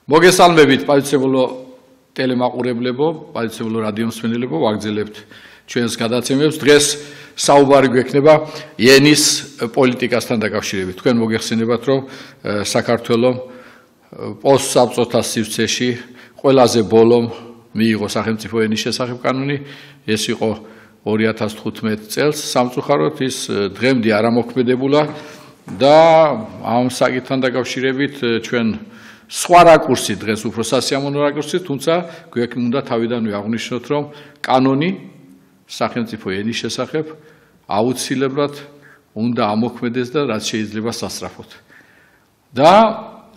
მოგესალმებით პატივისცემულო ტელემაყურებლებო, პატივისცემულო რადიომსმენელებო, ვაგრძელებთ ჩვენს გადაცემებს. დღეს საუბარი გვექნება იენის პოლიტიკასთან დაკავშირებით. თქვენ მოგეხსენებათ, რომ საქართველოს პოსტსაბჭოთა სივრცეში ყველაზე ბოლომ მიიღო სახელმწიფო ენის შესახებ კანონი. ეს იყო 2015 წელს სამწუხაროდ ის დღემდე არ ამოქმედებულა და ამ საკითხთან დაკავშირებით ჩვენ სხვა რაკურსი დღეს უფრო სასიამოვნო რაკურსი, თუმცა გვექნება უნდა თავიდანვე აღვნიშნოთ, რომ კანონი სახელმწიფო ენის შესახებ აუცილებლად უნდა ამოქმედეს და რაც შეიძლება სასწრაფოდ. და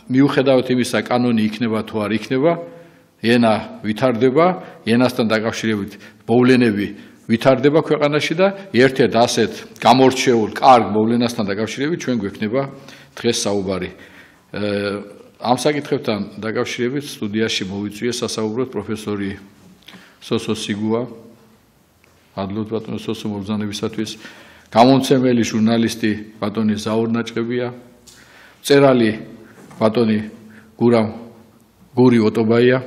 მიუხედავად იმისა, კანონი იქნება თუ არ იქნება, ენა ვითარდება, ენასთან დაკავშირებით მოვლენები ვითარდება ქვეყანაში და ერთ-ერთ ასეთ გამორჩეულ კარგ მოვლენასთან დაკავშირებით ჩვენ გვექნება დღეს საუბარი. ამ საკითხებთან დაკავშირებით სტუდიაში მოვიწვიეს სასაუბროდ პროფესორი სოსო სიგუა, ადლოთ ბატონო სოსო მობრძანებისათვის, გამომცემელი ჟურნალისტი ბატონი ზაურ ნაჭყებია, მწერალი ბატონი გური ოტობაია,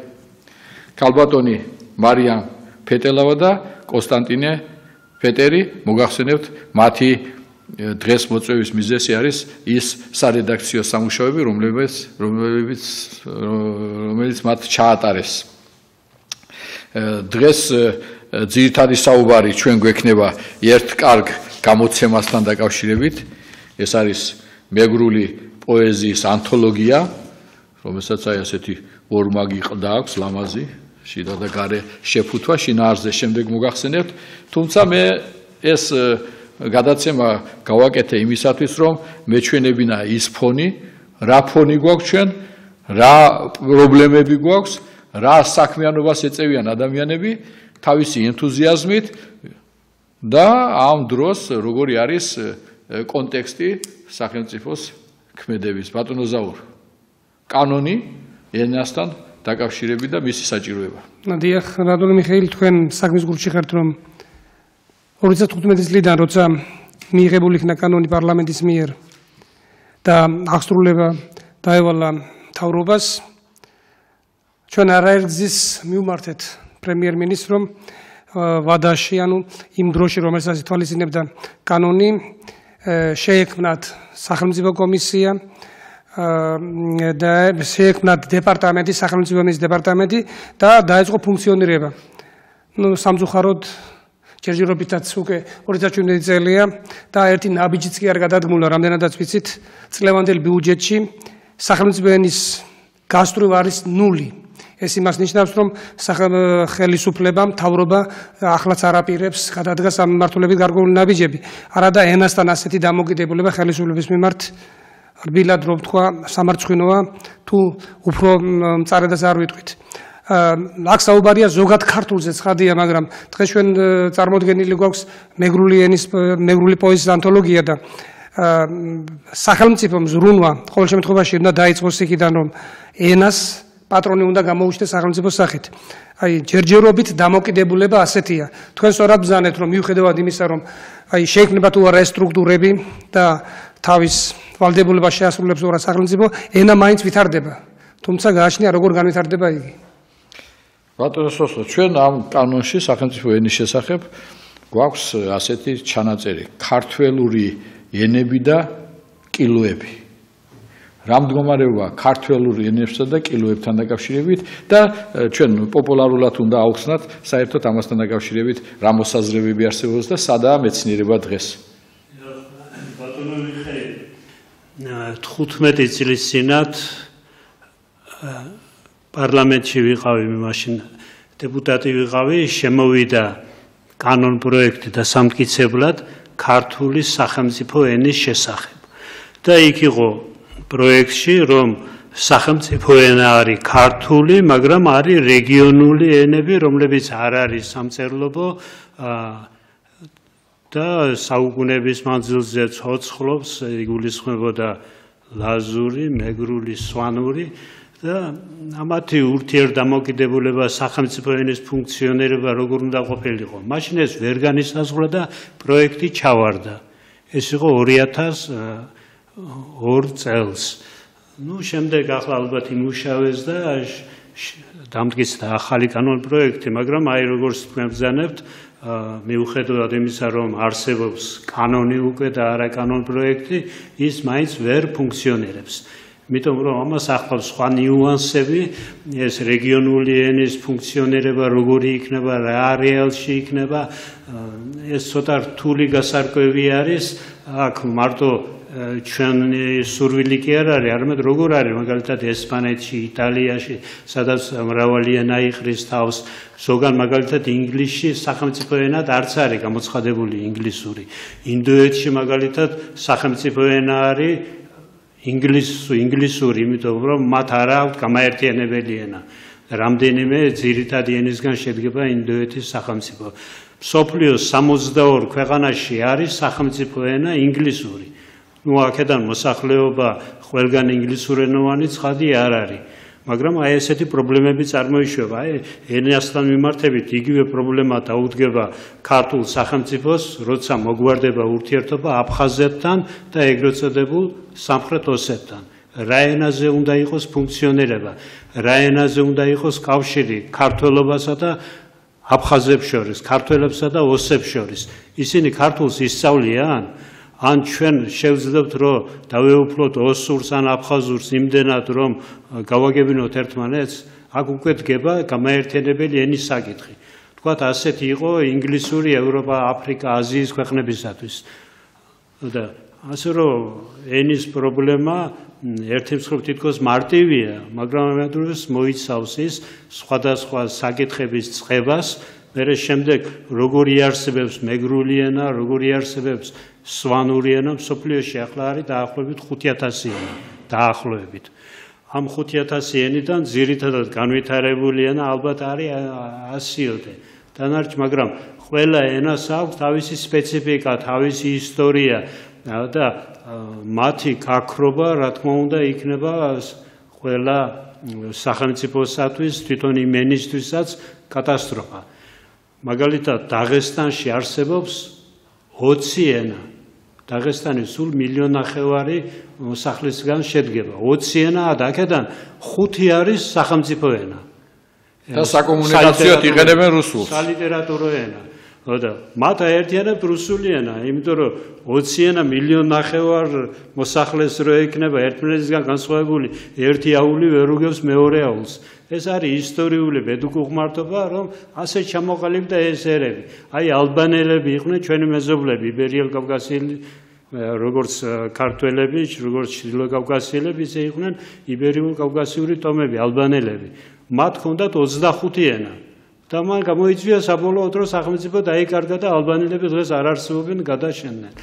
ქალბატონი მარიამ ფეტელავა და კონსტანტინე ფეტერი. მოგახსენებთ, მათი დღეს მოწვევის მიზეზი არის ის სარედაქციო სამუშაოები, რომელიც მათ ჩაატარეს. დღეს ძირითადი საუბარი ჩვენ გვექნება ერთ კარგ გამოცემასთან დაკავშირებით. ეს არის მეგრული პოეზიის ანთოლოგია, რომელსაც ასეთი ორმაგი ყდა აქვს, ლამაზი, შიდა და გარე შეფუთვა, შინაარსზე შემდეგ მოგახსენებთ. თუმცა მე ეს გადაცემა გავაკეთე იმისათვის, რომ მეჩვენებინა ის ფონი, რა ფონი გვაქვს ჩვენ, რა პრობლემები გვაქვს, რა საქმიანობას ეწევიან ადამიანები თავისი ენთუზიაზმით და ამ დროს როგორი არის კონტექსტი სახელმწიფოს ქმედების. ბატონო ზაურ, კანონი ენასთან დაკავშირებით და მისი საჭიროება. დიახ, რადონე მიხეილი, თქვენ საქმის გულში ხართ, რომ 2015 წლიდან როცა მიიღებული იქნა კანონი პარლამენტის მიერ და აღსრულება დაევალა მთავრობას, ჩვენ არაერთგზის მივმართეთ პრემიერ-მინისტრს, რომ ვადაში, ანუ იმ დროში, რომელსაც ითვალისწინებდა კანონი, შეექმნათ სახელმწიფო კომისია და შეექმნათ დეპარტამენტი, სახელმწიფო ენის დეპარტამენტი და დაეწყო ფუნქციონირება. სამწუხაროდ ჯერჯერობითაც უკვე 2017 წელია და ერთი ნაბიჯიც კი არ გადადგმულა, რამდენადაც ვიცით, წლევანდელ ბიუჯეტში სახელმწიფო ენის გასწვრივ არის 0. ეს იმას ნიშნავს, რომ ხელისუფლება, მთავრობა ახლაც არ აპირებს გადადგას ამ მიმართულებით გარკვეული ნაბიჯები. არადა ენასთან ასეთი დამოკიდებულება ხელისუფლების მიმართ რბილად რო ვთქვა, სამარცხვინოა, თუ უფრო მწარედაც არ ვიტყვით. აქ საუბარია ზოგად ქართულზე ცხადია, მაგრამ დღეს ჩვენ წარმოდგენილი გვაქვს მეგრული პოეზიის ანთოლოგია და სახელმწიფომ ზრუნვა ყოველ შემთხვევაში უნდა დაიწყოს იქიდან, რომ ენას პატრონი უნდა გამოუჩნდეს სახელმწიფოს სახით. აი, ჯერჯერობით დამოკიდებულება ასეთია. თქვენ სწორად ბრძანეთ, რომ მიუხედავად იმისა, რომ შეიქმნება თუ არა ეს სტრუქტურები და თავის ვალდებულებას შეასრულებს თუ არა სახელმწიფო, ენა მაინც ვითარდება. თუმცა გააჩნია როგორ განვითარდება იგი. ბატონო სოსო, ჩვენ ამ კანონში სახელმწიფო ენის შესახებ გვაქვს ასეთი ჩანაწერი: ქართველური ენები და კილოები. რა მდგომარეობა ქართველურ ენებსა და კილოებთან დაკავშირებით და ჩვენ პოპულარულად უნდა აუხსნათ საერთოდ ამასთან დაკავშირებით რა მოსაზრებები არსებობს და სადაა მეცნიერება დღეს. ბატონო მიხეილი, 15 წლის წინათ პარლამენტში ვიყავი, მაშინ დეპუტატი ვიყავი, შემოვიდა კანონ პროექტი და სამტკიცებლად ქართული სახელმწიფო ენის შესახებ. და იქ იყო პროექტში, რომ სახელმწიფო ენა არის ქართული, მაგრამ არის რეგიონული ენები, რომლებიც არ არის სამწერლობო და საუკუნეების მანძილზე ცოცხლობს, იგულისხმებოდა ლაზური, მეგრული, სვანური და ამათი ურთიერთდამოკიდებულება სახელმწიფო ენის ფუნქციონირება როგორ უნდა ყოფილიყო. მაშინ ეს ვერ განისაზღვრა და პროექტი ჩავარდა. ეს იყო 2002 წელს. ნუ შემდეგ ახლა ალბათ იმუშავეს და დამტკიცდა ახალი კანონ პროექტი, მაგრამ აი როგორც თქვენ ბრძანებთ, მიუხედავად იმისა, რომ არსებობს კანონი უკვე და არა კანონ პროექტი, ის მაინც ვერ ფუნქციონირებს. იმიტომ რომ ამას ახლავს სხვა ნიუანსები, ეს რეგიონული ენის ფუნქციონირება როგორი იქნება, რა რეალში იქნება, ეს ცოტა რთული გასარკვევი არის, აქ მარტო ჩვენი სურვილი კი არ არის, არამედ როგორ არის მაგალითად ესპანეთში, იტალიაში, სადაც მრავალი ენა იყრის თავს, ზოგან მაგალითად ინგლისში სახელმწიფო ენად არც არის გამოცხადებული ინგლისური. ინდოეთში მაგალითად სახელმწიფო ენა არის ინგლისური, იმიტომ რომ მათ არ აქვთ გამაერთიანებელი ენა. რამდენიმე ძირითადი ენისგან შედგება ინდოეთის სახელმწიფო. მსოფლიოს 62 ქვეყანაში არის სახელმწიფო ენა ინგლისური. ნუ აქედან მოსახლეობა ყველგან ინგლისურენოვანი ცხადი არ არის. მაგრამ აი ესეთი პრობლემები წარმოიშვება. აი ენასთან მიმართებით იგივე პრობლემა დაუდგება ქართულ სახელმწიფოს, როცა მოგვარდება ურთიერთობა აფხაზეთთან და ეგრეთ წოდებულ სამხრეთ ოსეთთან. რა ენაზე უნდა იყოს ფუნქციონირება, რა ენაზე უნდა იყოს კავშირი ქართველობასა და აფხაზებს შორის, ქართველებსა და ოსებს შორის. ისინი ქართულს ისწავლიან? ან ჩვენ შევძლებთ, რომ დავეუფლოთ ოსურს ან აფხაზურს იმდენად, რომ გავაგებინოთ ერთმანეთს, აქ უკვე დგება გამაერთიანებელი ენის საკითხი. თქვათ, ასეთი იყო ინგლისური ევროპა, აფრიკა, აზიის ქვეყნებისათვის. და ასე რომ ენის პრობლემა ერთი მხრივ თითქოს მარტივია, მაგრამ ამ დროს მოიცავს ის სხვადასხვა საკითხების წყებას, მერე შემდეგ როგორი არსებობს მეგრული ენა, როგორი არსებობს სვანური ენა, მსოფლიოში ახლა არის დაახლოებით 5000 ენა, დაახლოებით. ამ 5000 ენიდან ძირითადად განვითარებული ენა ალბათ არის 100-ოდე. დანარჩი, მაგრამ ყველა ენას აქვს თავისი სპეციფიკა, თავისი ისტორია და მათი გაქრობა, რა თქმა უნდა, იქნება ყველა სახელმწიფოსათვის, თვითონ იმ ენისთვისაც კატასტროფა. მაგალითად, დაღესტანში არსებობს 20 ენა. დაღესტანი სულ 1,5 მილიონი მოსახლისგან შედგება. 20 ენაა და აქედან 5 არის სახელმწიფო ენა. და საკომუნიკაციოდ იყენებენ რუსულს. სალიტერატურო ენა. და მათ აერთიანებთ რუსული ენა, იმიტომ რომ 20 ენა 1,5 მილიონი მოსახლეს რო ექნება ერთმანეთისგან განსხვავებული, ერთი აული ვერ უგებს მეორე აულს. ეს არის ისტორიული ბედუგუღმართობა, რომ ასე ჩამოყალიბდა ეს ერები. აი ალბანელები იყვნენ ჩვენი მეზობლები, იბერიელ-კავკასიელი, როგორც ქართველები, როგორც ჩრდილო-კავკასიელები, ისე იყვნენ იბერიულ-კავკასიური ტომები, ალბანელები. მათ ჰქონდათ 25 ენა. და მან გამოიწვია საბოლოოდ, რომ სახელმწიფო დაიკარგა და ალბანელები დღეს არ არსებობენ, გადაშენდნენ.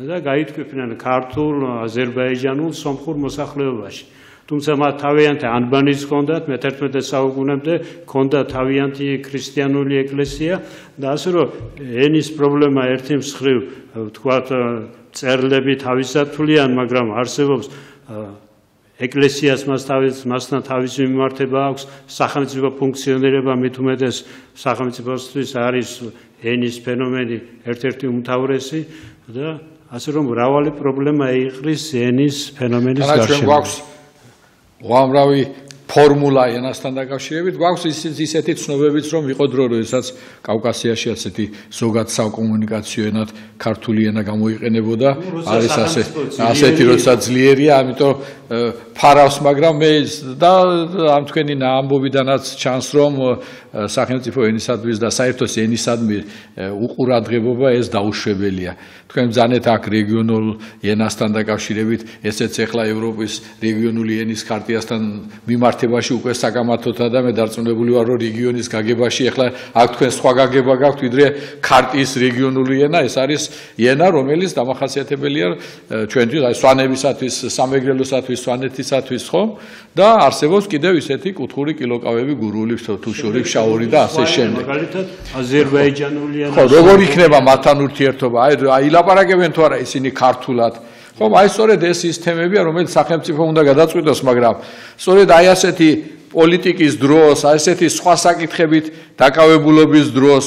და გაითქვიფნენ ქართულ, აზერბაიჯანულ, სომხურ მოსახლეობაში. თუმცა მათ თავიანთი ანბანის ჰქონდათ, მე-11 საუკუნემდე ჰქონდა თავიანთი ქრისტიანული ეკლესია და ასე რომ ენის პრობლემა ერთი მხრივ, ვთქვათ, წერილები თავისად თვლიან, მაგრამ არსებობს ეკლესიას მასთან თავისი მიმართება აქვს, სახელმწიფო ფუნქციონირება მით უმეტეს სახელმწიფოსთვის არის ენის ფენომენი ერთ-ერთი უმთავრესი და ასე რომ მრავალი პრობლემა იყრის ენის ფენომენის გარშემო. უამრავი ფორმულა ენასთან დაკავშირებით გვაქვს ისეთი ცნობებიც რომ იყო დრო როდესაც კავკასიაში ასეთი ზოგად საკომუნიკაციო ენად ქართული ენა გამოიყენებოდა არის ასეთი როცა ძლიერია ამიტომ ფარავს მაგრამ მე და ამ თქვენი ამბობიდანაც ჩანს რომ სახელმწიფო ენისადმი და საერთოდ ენისადმი უყურადღებობა ეს დაუშვებელია თქვენ ბრძანეთ აქ რეგიონულ ენასთან დაკავშირებით ესეც ახლა ევროპის რეგიონული ენის ხარტიასთან მიმართებაში უკვე საკამათოთა და მე დარწმუნებული ვარ რომ რეგიონის გაგებაში ახლა აქ თქვენ სხვა გაგება გაქვთ ვიდრე ხარტიის რეგიონული ენა ეს არის ენა რომელიც დამახასიათებელია ჩვენთვის აი სვანებისათვის სამეგრელოსათვის სვანეთისათვის ხო და არსებობს კიდევ ისეთი კუთხური კილოკავები გურული თუშური შაური და ასე შემდეგ მაგალითად აზერბაიჯანული ენა ხო როგორ იქნება მათთან ურთიერთობა აი ილაპარაკებენ თუ არა ისინი ქართულად ხო აი სწორედ ეს ის თემებია რომელიც სახელმწიფო უნდა გადაწყვიტოს მაგრამ სწორედ აი ასეთი პოლიტიკის დროს აი ესეთი სხვა საკითხებით დაკავებულობის დროს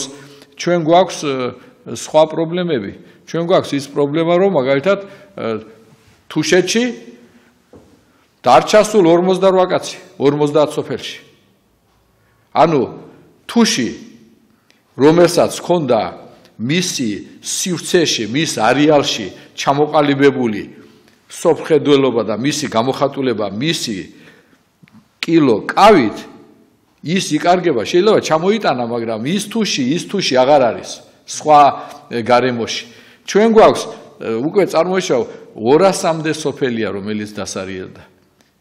ჩვენ გვაქვს სხვა პრობლემები ჩვენ გვაქვს ის პრობლემა რომ მაგალითად თუშეთში დარჩა სულ 48 კაცი 50 სოფელში. ანუ თუში რომელსაც ჰქონდა მისი სივრცეში, მის არეალში ჩამოყალიბებული სოფხედველობა და მისი გამოხატულება, მისი კილო კავით ის იკარგება, შეიძლება ჩამოიტანა, მაგრამ ის თუში აღარ არის სხვა გარემოში. ჩვენ გვაქვს უკვე წარმოიშავა 200-მდე სოფელია, რომელიც დასარიელდა.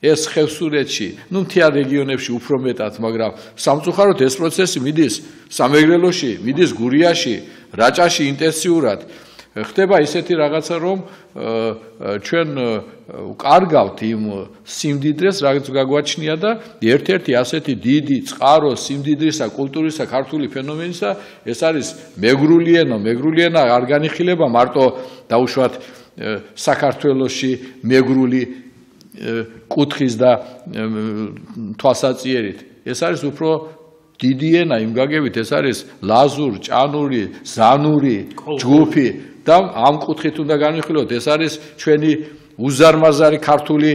ეს ხევსურეთში, მთიან რეგიონებში უფრო მეტად, მაგრამ სამწუხაროდ ეს პროცესი მიდის სამეგრელოში, მიდის გურიაში, რაჭაში ინტენსიურად. ხდება ისეთი რაღაცა, რომ ჩვენ ვკარგავთ იმ სიმდიდრეს, რაც გაგვაჩნია და ერთ-ერთი ასეთი დიდი წყარო სიმდიდრისა, კულტურისა, ქართული ფენომენისა, ეს არის მეგრული ენა. მეგრული ენა არ განიხილება მარტო დაუშვათ საქართველოში მეგრული კუთხის და თვალსაწიერით. ეს არის უფრო დიდი ენა იმ გაგებით, ეს არის ლაზური, ჭანური, ზანური, ჯგუფი და ამ კუთხით უნდა განვიხილოთ, ეს არის ჩვენი უზარმაზარი ქართული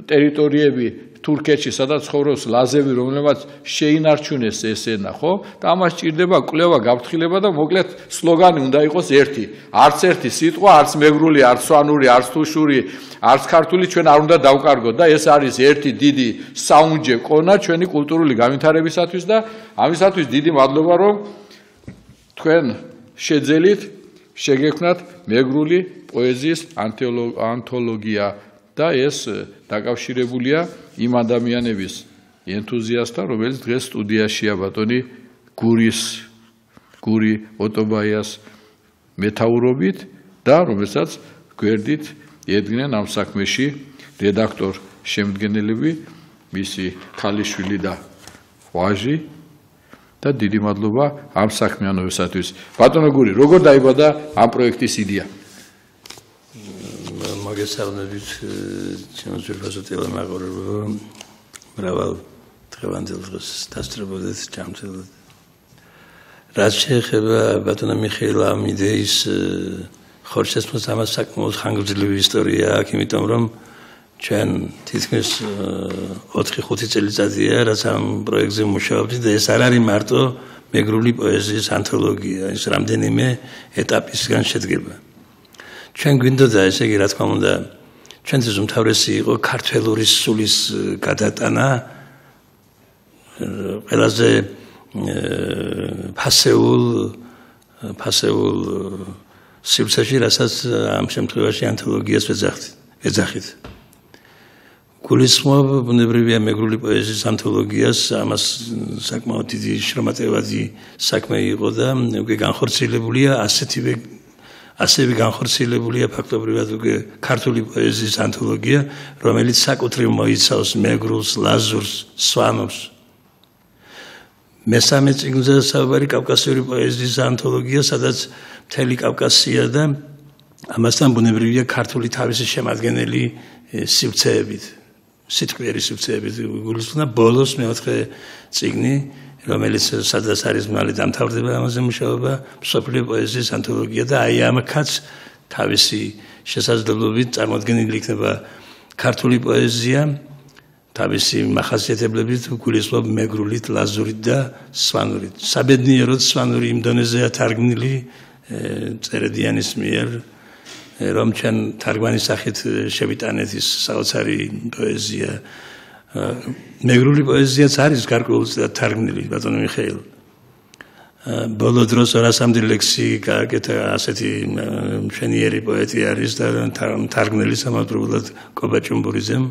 ტერიტორიები თურქეთში, სადაც ცხოვრობს ლაზები, რომლებმაც შეინარჩუნეს ეს ენა, ხო? და ამას სჭირდება კვლევა, გაფრთხილება და მოკლედ სლოგანი უნდა იყოს ერთი. არც ერთი სიტყვა, არც მეგრული, არც სვანური, არც თუშური, არც ქართული ჩვენ არ უნდა დავკარგოთ და ეს არის ერთი დიდი საუნჯე კონა ჩვენი კულტურული განვითარებისათვის და ამისათვის დიდი მადლობა, რომ თქვენ შეძელით შეგექმნათ მეგრული პოეზიის ანთოლოგია და ეს დაკავშირებულია იმ ადამიანების ენთუზიასტთან, რომელიც დღეს სტუდიაშია ბატონი გური ოტობაიას მეთაურობით და რომელსაც გვერდით ედგნენ ამ საქმეში რედაქტორ შემდგენელები, მისი ქალიშვილი და ვაჟი და დიდი მადლობა ამ საქმიანობისათვის. ბატონო გური, როგორ დაიბადა ამ პროექტის იდეა? მოგესალმებით, ჩემო ძვირფასო ტელემაყურებელო, მრავალ დღევანდელ დღეს დასწრებოდეთ ჯანმრთელად. რაც შეეხება ბატონო მიხეილ ამ იდეის ხორცესმოს ამას საკმაოდ ხანგრძლივი ისტორია აქვს, იმიტომ რომ ჩვენ თითქმის 4-5 წელიწადია, რაც ამ პროექტზე მუშაობთ და ეს არ არის მარტო მეგრული პოეზიის ანთოლოგია, ის რამდენიმე ეტაპისგან შედგება. ჩვენ გვინდოდა, ესე იგი, რა თქმა უნდა, ჩვენთვის უმთავრესი იყო ქართველური სულის გადატანა ყველაზე ფასეულ სივრცეში, რასაც ამ შემთხვევაში ანთოლოგიას ვეძახით. გულისხმობ ბუნებრივია მეგრული პოეზიის ანთოლოგიას, ამას საკმაოდ დიდი შრომატევადი საქმე იყო და უკვე განხორციელებულია ასევე განხორციელებულია ფაქტობრივად უკვე ქართული პოეზიის ანთოლოგია, რომელიც საკუთრივ მოიცავს მეგრულს, ლაზურს, სვანურს. მესამე წიგნზე საუბარი კავკასიური პოეზიის ანთოლოგია, სადაც მთელი კავკასია და ამასთან ბუნებრივია ქართული თავისი შემადგენელი სივრცეებით, სიტყვიერი სივრცეებით გულისხმობდა ბოლოს მეოთხე წიგნი, რომელიც სადაც არის მალე დამთავრდება ამაზე მუშაობა, მსოფლიო პოეზიის ანთოლოგია და აი ამකაც თავისი შესაძლებლობით წარმოდგენილი იქნება ქართული პოეზია, თავისი მახასიათებლებით გულისხმობ მეგრულით, ლაზურით და სვანურით. საბედნიეროდ სვანური იმ დონეზეა თარგმნილი წერედიანის მიერ, რომ ჩვენ თარგმანის სახით შევიტანეთ ის საოცარი პოეზია. მეგრული პოეზიაც არის გარკვეულწილად თარგმნილი, ბატონო მიხეილ. ბოლო დროს 200-მდე ლექსი გააკეთა, ასეთი მშვენიერი პოეტი არის და თარგმნელი სამავდროულად კობა ჭუმბურიძემ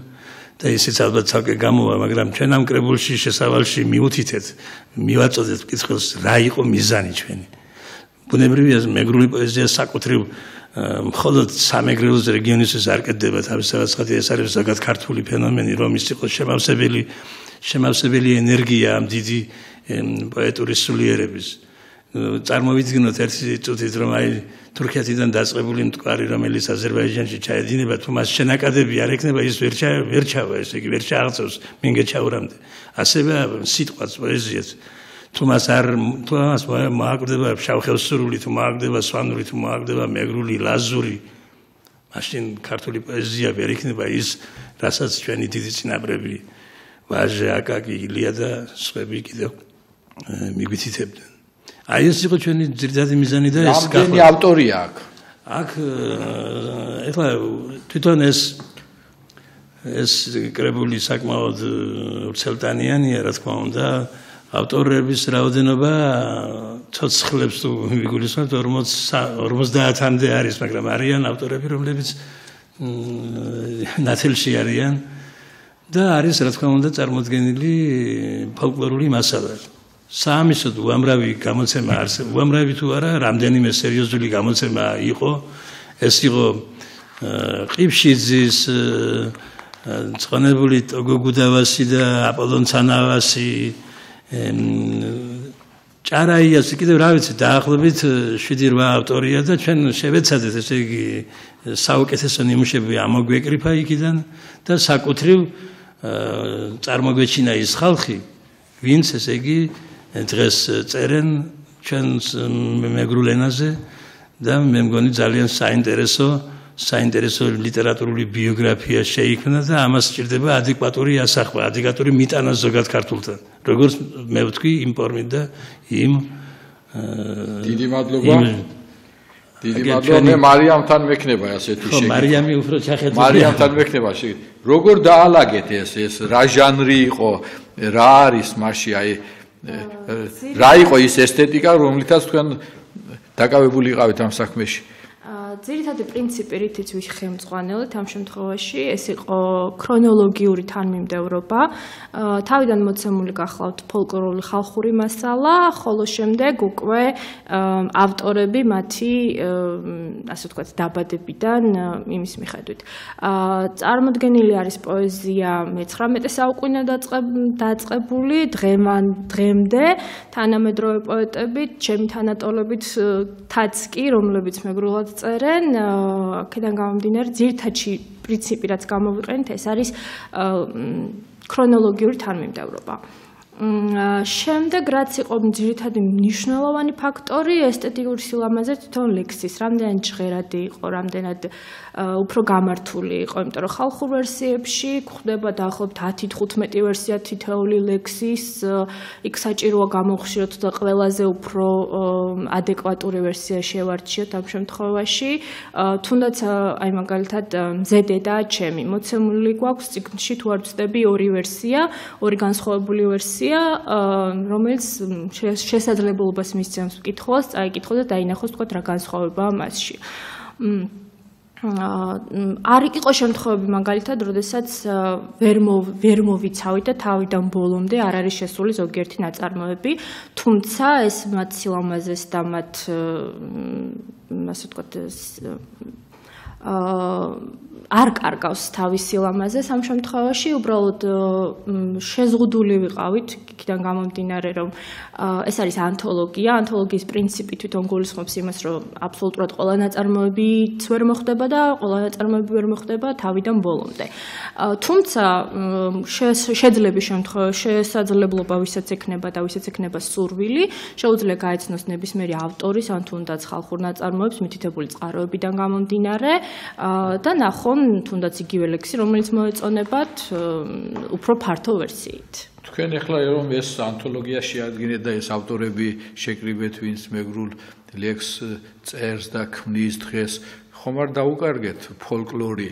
და ისიც ალბათ ცალკე გამოვა, მაგრამ ჩვენ ამ კრებულში შესავალში მიუთითეთ, მივაწოდეთ მკითხველს, რა იყო მიზანი ჩვენი. ბუნებრივია მეგრული პოეზია საკუთრივ მხოლოდ სამეგრელოს რეგიონისთვის არ კეთდება თავისთავად, ეს არის ზოგად ქართული ფენომენი, რომ ის იყოს შემავსებელი ენერგია ამ დიდი პოეტური სულიერების. წარმოვიდგინოთ ერთი წუთით, რომ აი თურქეთიდან დაწყებული მტკვარი, რომელიც აზერბაიჯანში ჩაედინება, თუ მას შენაკადები არ ექნება, ის ვერ ჩავა, ესე იგი ვერ ჩააღწევს მინგეჩაურამდე. ასევე სიტყვაც პოეზიაც თუ მას მოაკვდება შავხევსურული, თუ მოაკვდება სვანური, თუ მოაკვდება მეგრული, ლაზური, მაშინ ქართული პოეზია ვერ იქნება ის, რასაც ჩვენი დიდი წინაპრები ვაჟე, აკაკი, ილია და სხვები კიდევ მიგვითითებდნენ. აი ეს იყო ჩვენი ძირითადი მიზანი და ეს რამდენი ავტორია აქ? აქ ეხლა თვითონ ეს კრებული საკმაოდ ვრცელტანიანია, რა თქმა უნდა, ავტორების რაოდენობა ცოცხლებს თუ მიგულისხმებთ 50-მდე არის, მაგრამ არიან ავტორები, რომლებიც ნათელში არიან და არის, რა თქმა უნდა, წარმოდგენილი ფოლკლორული მასალა. საამისოდ უამრავი გამოცემა არსებობს, უამრავი თუ არა, რამდენიმე სერიოზული გამოცემა იყო. ეს იყო ყიფშიძის, წყონებული ტოგო გუდავასი და აპოლონ ცანავასი, ჭარაიას კიდევ რა ვიცი, დაახლოებით 7-8 ავტორია და ჩვენ შევეცადეთ, ესე იგი, საუკეთესო ნიმუშები ამოგვეკრიფა იქიდან და საკუთრივ წარმოგვეჩინა ის ხალხი, ვინც ესე იგი დღეს წერენ ჩვენს მეგრულ ენაზე და მე მგონი ძალიან საინტერესო ლიტერატურული ბიოგრაფია შეიქმნა და ამას სჭირდება ადეკვატური ასახვა, ადეკვატური მიტანა ზოგად ქართულთან. როგორც მე ვთქვი, იმ ფორმით და იმ დიდი მადლობა. დიდი მადლობა. მე მარიამთან მექნება ასეთი შეკითხვა. მარიამი უფრო ჩახედა. მარიამთან მექნება შეკითხვა. როგორ დაალაგეთ ეს რა ჟანრი იყო, რა არის მასში, აი რა იყო ის ესთეტიკა, რომლითაც თქვენ დაკავებული იყავით ამ საქმეში? ძირითადი პრინციპი, რითიც ვიხემწყვანელთ ამ შემთხვევაში, ეს იყო ქრონოლოგიური თანმიმდევრობა. თავიდან მოცემული გახლავთ ფოლკლორული ხალხური მასალა, ხოლო შემდეგ უკვე ავტორები მათი, ასე ვთქვათ, დაბადებიდან იმის მიხედვით. წარმოდგენილი არის პოეზია მე-19 საუკუნიდან დაწყებული დღემდე, თანამედროვე პოეტებით, ჩემი თანატოლებით თაც კი, რომლებიც მეგრულად წერენ, აქედან გამომდინარე, ძირითადში პრინციპი, რაც გამოვიყენეთ, ეს არის ქრონოლოგიური თანმიმდევრობა. შემდეგ რაც იყო ძირითადი მნიშვნელოვანი ფაქტორი, ესთეტიკური სილამაზე თვითონ ლექსის, რამდენად ჟღერადი იყო, რამდენად უფრო გამართული იყო, იმიტომ რომ ხალხურ ვერსიებში გვხვდება დაახლოებით 10-15 ვერსია თითოეული ლექსის, იქ საჭიროა გამოვხშიროთ და ყველაზე უფრო ადეკვატური ვერსია შევარჩიოთ ამ შემთხვევაში. თუნდაც აი მაგალითად მზედე და ჩემი მოცემული გვაქვს წიგნში, თუ არ ვცდები, 2 ვერსია, 2 განსხვავებული ვერსია, რომელიც შესაძლებლობას მისცემს მკითხველს წაიკითხოს და დაინახოს თქვა რა განსხვავებაა მასში. არ იყო შემთხვევები მაგალითად, როდესაც ვერ მოვიცავით და თავიდან ბოლომდე არ არის შესული ზოგიერთი ნაწარმოები, თუმცა ეს მათ სილამაზეს და მათ ასე ვთქვათ არ კარგავს თავის სილამაზეს ამ შემთხვევაში, უბრალოდ შეზღუდული ვიყავით, იქიდან გამომდინარე, რომ ეს არის ანთოლოგია, ანთოლოგიის პრინციპი თვითონ გულისხმობს იმას, რომ აბსოლუტურად ყველა ნაწარმოებიც ვერ მოხდება და ყველა ნაწარმოები ვერ მოხდება თავიდან ბოლომდე. თუმცა შეძლების შემთხვევაში შესაძლებლობა ვისაც ექნება და ვისაც ექნება სურვილი, შეუძლია გაეცნოს ნებისმიერი ავტორის ან თუნდაც ხალხურ ნაწარმოებს მითითებული წყაროებიდან გამომდინარე და ნახონ თუნდაც იგივე ლექსი, რომელიც მოეწონებათ უფრო ფართო ვერსიით. თქვენ ახლა რომ ეს ანთოლოგია შეადგენთ და ეს ავტორები შეკრიბეთ, ვინც მეგრულ ლექსს წერს და ქმნის დღეს, ხომ არ დაუკარგეთ ფოლკლორი?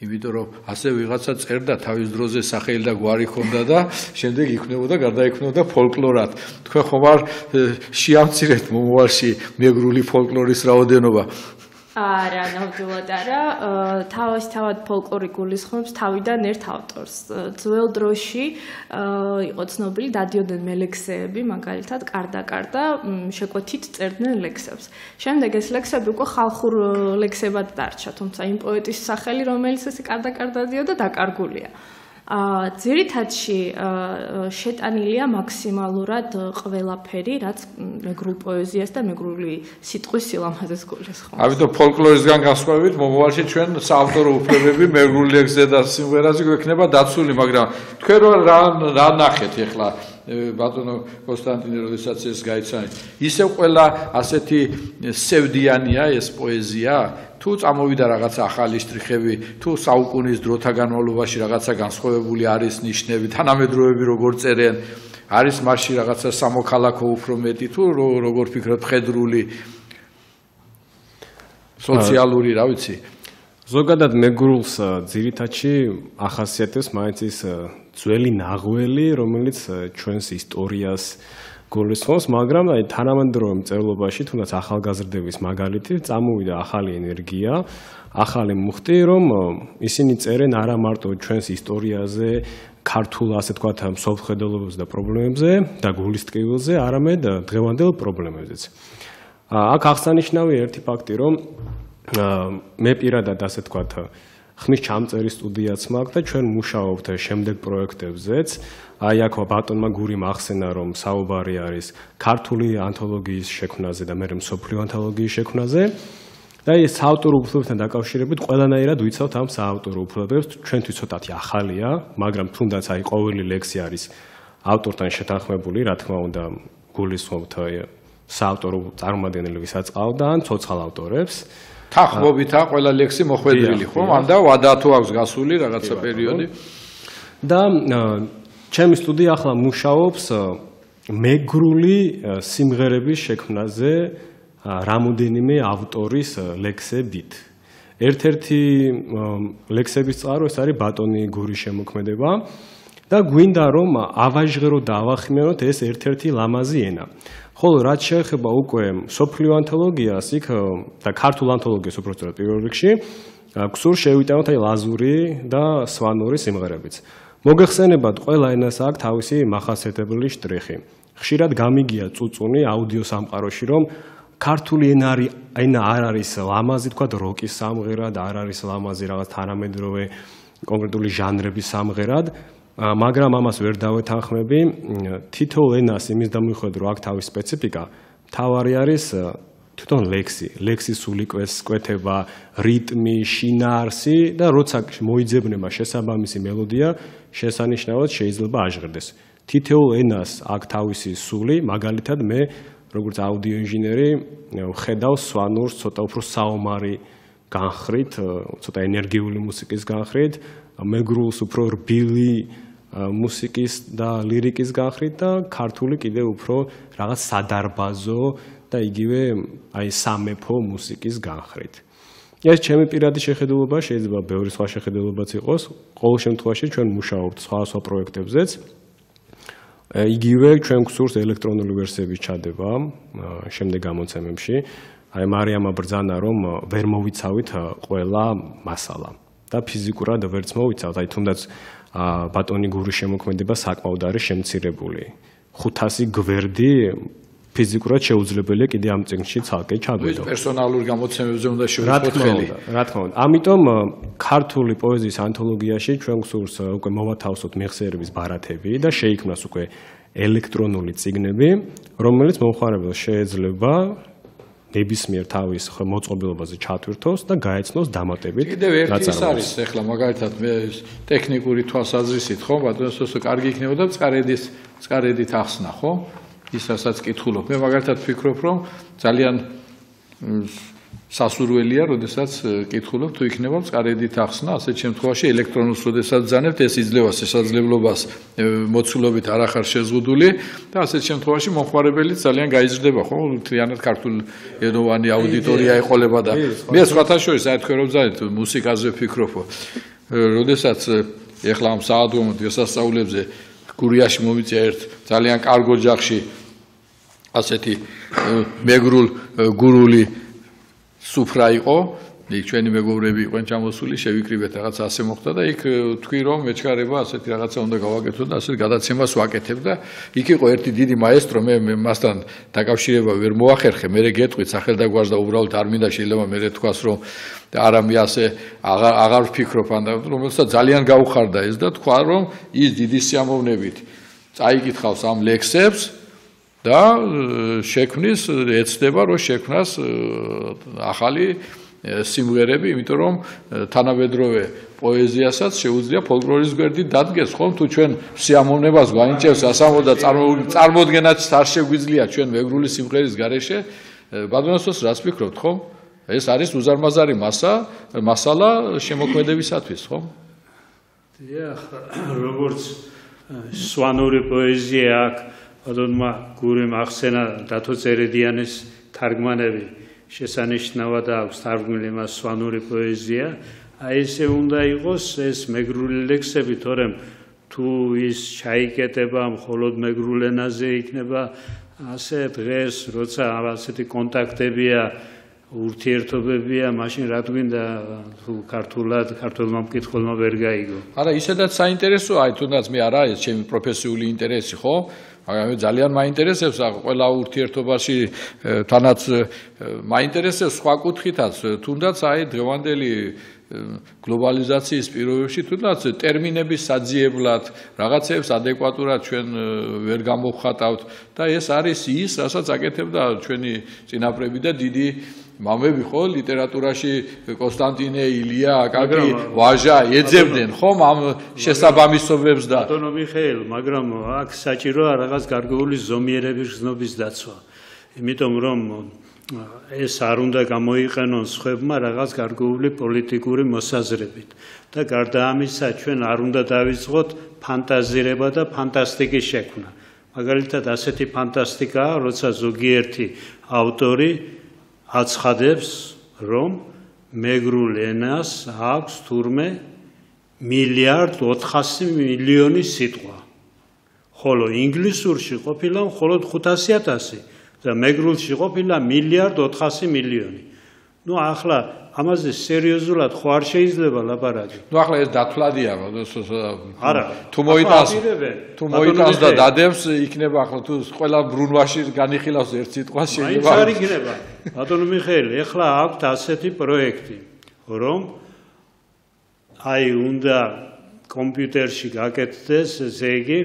იმიტომ რომ ასე ვიღაცა წერდა თავის დროზე სახელი და გვარი ჰქონდა და შემდეგ იქმნებოდა გარდაიქმნებოდა ფოლკლორად. თქვენ ხომ არ შეამცირეთ მომავალში მეგრული ფოლკლორის რაოდენობა? არა, ნამდვილად არა. თავისთავად ფოლკლორი გულისხმობს თავიდან ერთ ავტორს. ძველ დროში იყო ცნობილი, დადიოდნენ მელექსეები, მაგალითად, კარდა შეკვეთით წერდნენ ლექსებს. შემდეგ ეს ლექსები უკვე ხალხურ ლექსებად დარჩა, თუმცა იმ პოეტის სახელი, რომელიც ეს კარდა დიოდა, დაკარგულია. ძირითადში შეტანილია მაქსიმალურად ყველაფერი, რაც მეგრულ პოეზიას და მეგრული სიტყვის სილამაზეს გულისხმობს. ამიტომ ფოლკლორისგან განსხვავებით, მომავალში ჩვენ საავტორო უფლებები მეგრულ ლექსზე და სიმღერაზე გვექნება დაცული, მაგრამ თქვენ რა ნახეთ ახლა ბატონო კონსტანტინე, როდესაც ეს გაიცანით, ისევ ყველა ასეთი სევდიანია ეს პოეზია, თუ წამოვიდა რაღაცა ახალი შტრიხები, თუ საუკუნის დროთა განმავლობაში რაღაცა განსხვავებული არის ნიშნები, თანამედროვეები როგორ წერენ, არის მასში რაღაცა სამოქალაქო უფრო მეტი თუ როგორ ფიქრობთ ხედრული სოციალური, რა ვიცი. ზოგადად მეგრულს ძირითადში ახასიათებს მაინც ის ძველი ნაღველი, რომელიც ჩვენს ისტორიას გულისხმობს, მაგრამ თანამედროვე მწერლობაში, თუნდაც ახალგაზრდების მაგალითით, წამოვიდა ახალი ენერგია, ახალი მუხტი, რომ ისინი წერენ არა მარტო ჩვენს ისტორიაზე, ქართულ, ასე თქვათ, მსოფლმხედველობაზე და პრობლემებზე და გულის ტკივილზე, არამედ დღევანდელ პრობლემებზეც. აქ აღსანიშნავია ერთი ფაქტი, რომ მე პირადად, ასე თქვათ, ხმის ჩამწერის სტუდიაც მაქვს და ჩვენ მუშაობთ შემდეგ პროექტებზეც. აი აქ ბატონმა გურიმ ახსენა, რომ საუბარი არის ქართული ანთოლოგიის შექმნაზე და მერე მსოფლიო ანთოლოგიის შექმნაზე. და ეს საავტორო უფლებებთან დაკავშირებით ყველანაირად ვიცავთ ამ საავტორო უფლებებს. ჩვენთვის ცოტათი ახალია, მაგრამ თუნდაც აი ყოველი ლექსი არის ავტორთან შეთანხმებული, რა თქმა უნდა, გულისხმობთ საავტორო წარმომადგენელი ვისაც ყავდა ან ცოცხალ ავტორებს. თანხმობითაა ყველა ლექსი მოხვედრილი, ხო? მანდა ვადა თუ აქვს გასული რაღაცა პერიოდი. და ჩემი სტუდია ახლა მუშაობს მეგრული სიმღერების შექმნაზე რამოდენიმე ავტორის ლექსებით. ერთ-ერთი ლექსების წყარო ეს არის ბატონი გურის შემოქმედება და გვინდა რომ ავაჟღერო და ავახმიანოთ ეს ერთ-ერთი ლამაზი ენა. ხოლო რაც შეეხება უკვე სოფლიო ანთოლოგიას, იქ და ქართულ ანთოლოგიას უბრალოდ პირველ რიგში, გსურს შევიტანოთ აი ლაზური და სვანური სიმღერებიც. მოგეხსენებათ, ყველა ენას აქვს თავისი მახასიათებელი შტრიხი. ხშირად გამიგია წუწუნი აუდიო სამყაროში, რომ ქართული ენა არ არის ლამაზი, თქვათ, როკის სამღერად, არ არის ლამაზი რაღაც თანამედროვე კონკრეტული ჟანრების სამღერად, მაგრამ ამას ვერ დავეთანხმები. თითოეულ ენას იმის დამიხვედრ, რომ აქვს თავისი სპეციფიკა, მთავარი არის თვითონ ლექსის სულიკვეთება, რიტმი, შინაარსი და როცა მოიძებნება შესაბამისი მელოდია, შესანიშნავად შეიძლება აჟღერდეს. თითოეულ ენას აქვს თავისი სული, მაგალითად მე როგორც აუდიო ინჟინერი ვხედავ სვანურს ცოტა უფრო საომარი განხრით, ცოტა ენერგიული მუსიკის განხრით, მეგრულს უფრო რბილი მუსიკის და ლირიკის განხრით და ქართული კიდევ უფრო რაღაც სადარბაზო და იგივე აი სამეფო მუსიკის განხრით. ეს ჩემი პირადი შეხედულობა, შეიძლება ბევრი სხვა შეხედულებაც იყოს. ყოველ შემთხვევაში ჩვენ მუშაობთ სხვა პროექტებზეც. იგივე ჩვენ გსურს ელექტრონული ვერსიების ჩადება შემდეგ გამოცემებში. აი მარიამა ბრძანა რომ ვერ მოვიცავით ყველა მასალა და ფიზიკურად ვერც მოვიცავთ. აი თუნდაც ბატონი გურის შემოქმედება საკმაოდ არის შემცირებული. 500 გვერდი ფიზიკურად შეუძლებელია კიდე ამ წიგნში ცალკე ჩაბედო. პერსონალურ გამოცემებზე უნდა შევიწოთ ხელი. რა თქმა უნდა. ამიტომ ქართული პოეზიის ანთოლოგიაში ჩვენ გსურს უკვე მოვათავსოთ მეხსიერების ბარათები და შეიქმნას უკვე ელექტრონული წიგნები, რომელიც მომხმარებელს შეეძლება ნებისმიერ თავის მოწყობილობაზე ჩათვირთოს და გაეცნოს დამატებით. კიდევ ერთი ის არის, ეხლა მაგალითად მე ტექნიკური თვალსაზრისით, ხო, ბატონო, კარგი იქნებოდა წყარედით ახსნა, ხო? ის რასაც კითხულობ. მე მაგალითად ვფიქრობ, რომ ძალიან სასურველია, როდესაც კითხულობ, თუ იქნება წყარედით ახსნა, ასეთ შემთხვევაში ელექტრონულს როდესაც ძანებთ, ეს იძლევა შესაძლებლობას მოცულობით არ ახარ შეზღუდული და ასეთ შემთხვევაში მომხმარებელი ძალიან გაიზრდება, ხო? მთლიანად ქართულენოვანი აუდიტორია ეყოლება და მე სხვათა შორის აი თქვენ რომ ძანეთ მუსიკაზე ვფიქრობ, როდესაც ეხლა ამ საადრომო დღესასწაულებზე გურიაში მომიწია ერთ ძალიან კარგ ოჯახში ასეთი გურული სუფრა იყო, იქ ჩვენი მეგობრები იყვნენ ჩამოსული, შევიკრიბეთ რაღაცა ასე მოხდა და იქ თქვი რომ მეჩქარება ასეთი რაღაცა უნდა გავაკეთო და ასეთ გადაცემას ვაკეთებ და იქ იყო ერთი დიდი მაესტრო, მე მასთან დაკავშირება ვერ მოახერხე, მე გეტყვით სახელდაგვარს და უბრალოდ არ მინდა შეიძლება მე თქვას რომ არა მე ასე აღარ ვფიქრობ ან რომელსაც ძალიან გაუხარდა ეს და თქვა რომ ის დიდი სიამოვნებით წაიკითხავს ამ ლექსებს და შექმნის ეცდება რომ შექმნას ახალი სიმღერები, იმიტომ რომ თანამედროვე პოეზიასაც შეუძლია ფოლკლორის გვერდით დადგეს, ხომ თუ ჩვენ სიამოვნებას გვანიჭებს ასამო და წარმოდგენაც არ შეგვიძლია ჩვენ მეგრული სიმღერის გარეშე, ბატონოსოს რას ფიქრობთ, ხომ? ეს არის უზარმაზარი მასალა შემოქმედებისათვის, ხო? დიახ, როგორც სვანური პოეზია აქვს, ბატონმა გურიმ ახსენა დათო წერედიანის თარგმანები შესანიშნავად აქვს თარგმნილი მას სვანური პოეზია. აი ესე უნდა იყოს ეს მეგრული ლექსები, თორემ თუ ის ჩაიკეტება მხოლოდ მეგრულ ენაზე იქნება ასე დღეს, როცა ასეთი კონტაქტებია, ურთიერთობებია, მაშინ რა გვინდა თუ ქართულად ქართველმა მკითხველმა ვერ გაიგო. არა, ისედაც საინტერესოა, აი თუნდაც მე არა ეს ჩემი პროფესიული ინტერესი, ხო? მაგრამ ძალიან მაინტერესებს ყველა ურთიერთობაში თანაც მაინტერესებს სხვა კუთხითაც, თუნდაც აი დღევანდელი გლობალიზაციის პირობებში თუნდაც ტერმინების საძიებლად რაღაცებს ადეკვატურად ჩვენ ვერ გამოვხატავთ და ეს არის ის, რასაც აკეთებდა ჩვენი წინაპრები და დიდი მამები ხო ლიტერატურაში კონსტანტინე ილია, აკაკი, ვაჟა ეძებდნენ ხომ ამ შესაბამისობებს და ბატონო მიხეილ, მაგრამ აქ საჭიროა რაღაც გარკვეული ზომიერების გზნობის დაცვა. იმიტომ რომ ეს არ უნდა გამოიყენონ სხვებმა რაღაც გარკვეული პოლიტიკური მოსაზრებით და გარდა ამისა ჩვენ არ უნდა დავიწყოთ ფანტაზირება და ფანტასტიკის შექმნა. მაგალითად ასეთი ფანტასტიკაა, როცა ზოგიერთი ავტორი აცხადებს, რომ მეგრულ ენას აქვს თურმე 1.400.000.000 სიტყვა. ხოლო ინგლისურში ყოფილა მხოლოდ 500,000 და მეგრულში ყოფილა 1.400.000.000. ნუ ახლა ამაზე სერიოზულად ხო არ შეიძლება ლაპარაკი. ნუ ახლა ეს დათვლადია, არა. თუ მოიტანს და დადებს, იქნება ახლა თუ ყველა ბრუნვაში განიხილავს ერთ სიტყვას შეიძლება. მაინც არ იქნება. ბატონო მიხეილი, ახლა აქვთ ასეთი პროექტი, რომ აი უნდა კომპიუტერში გაკეთდეს, ესე იგი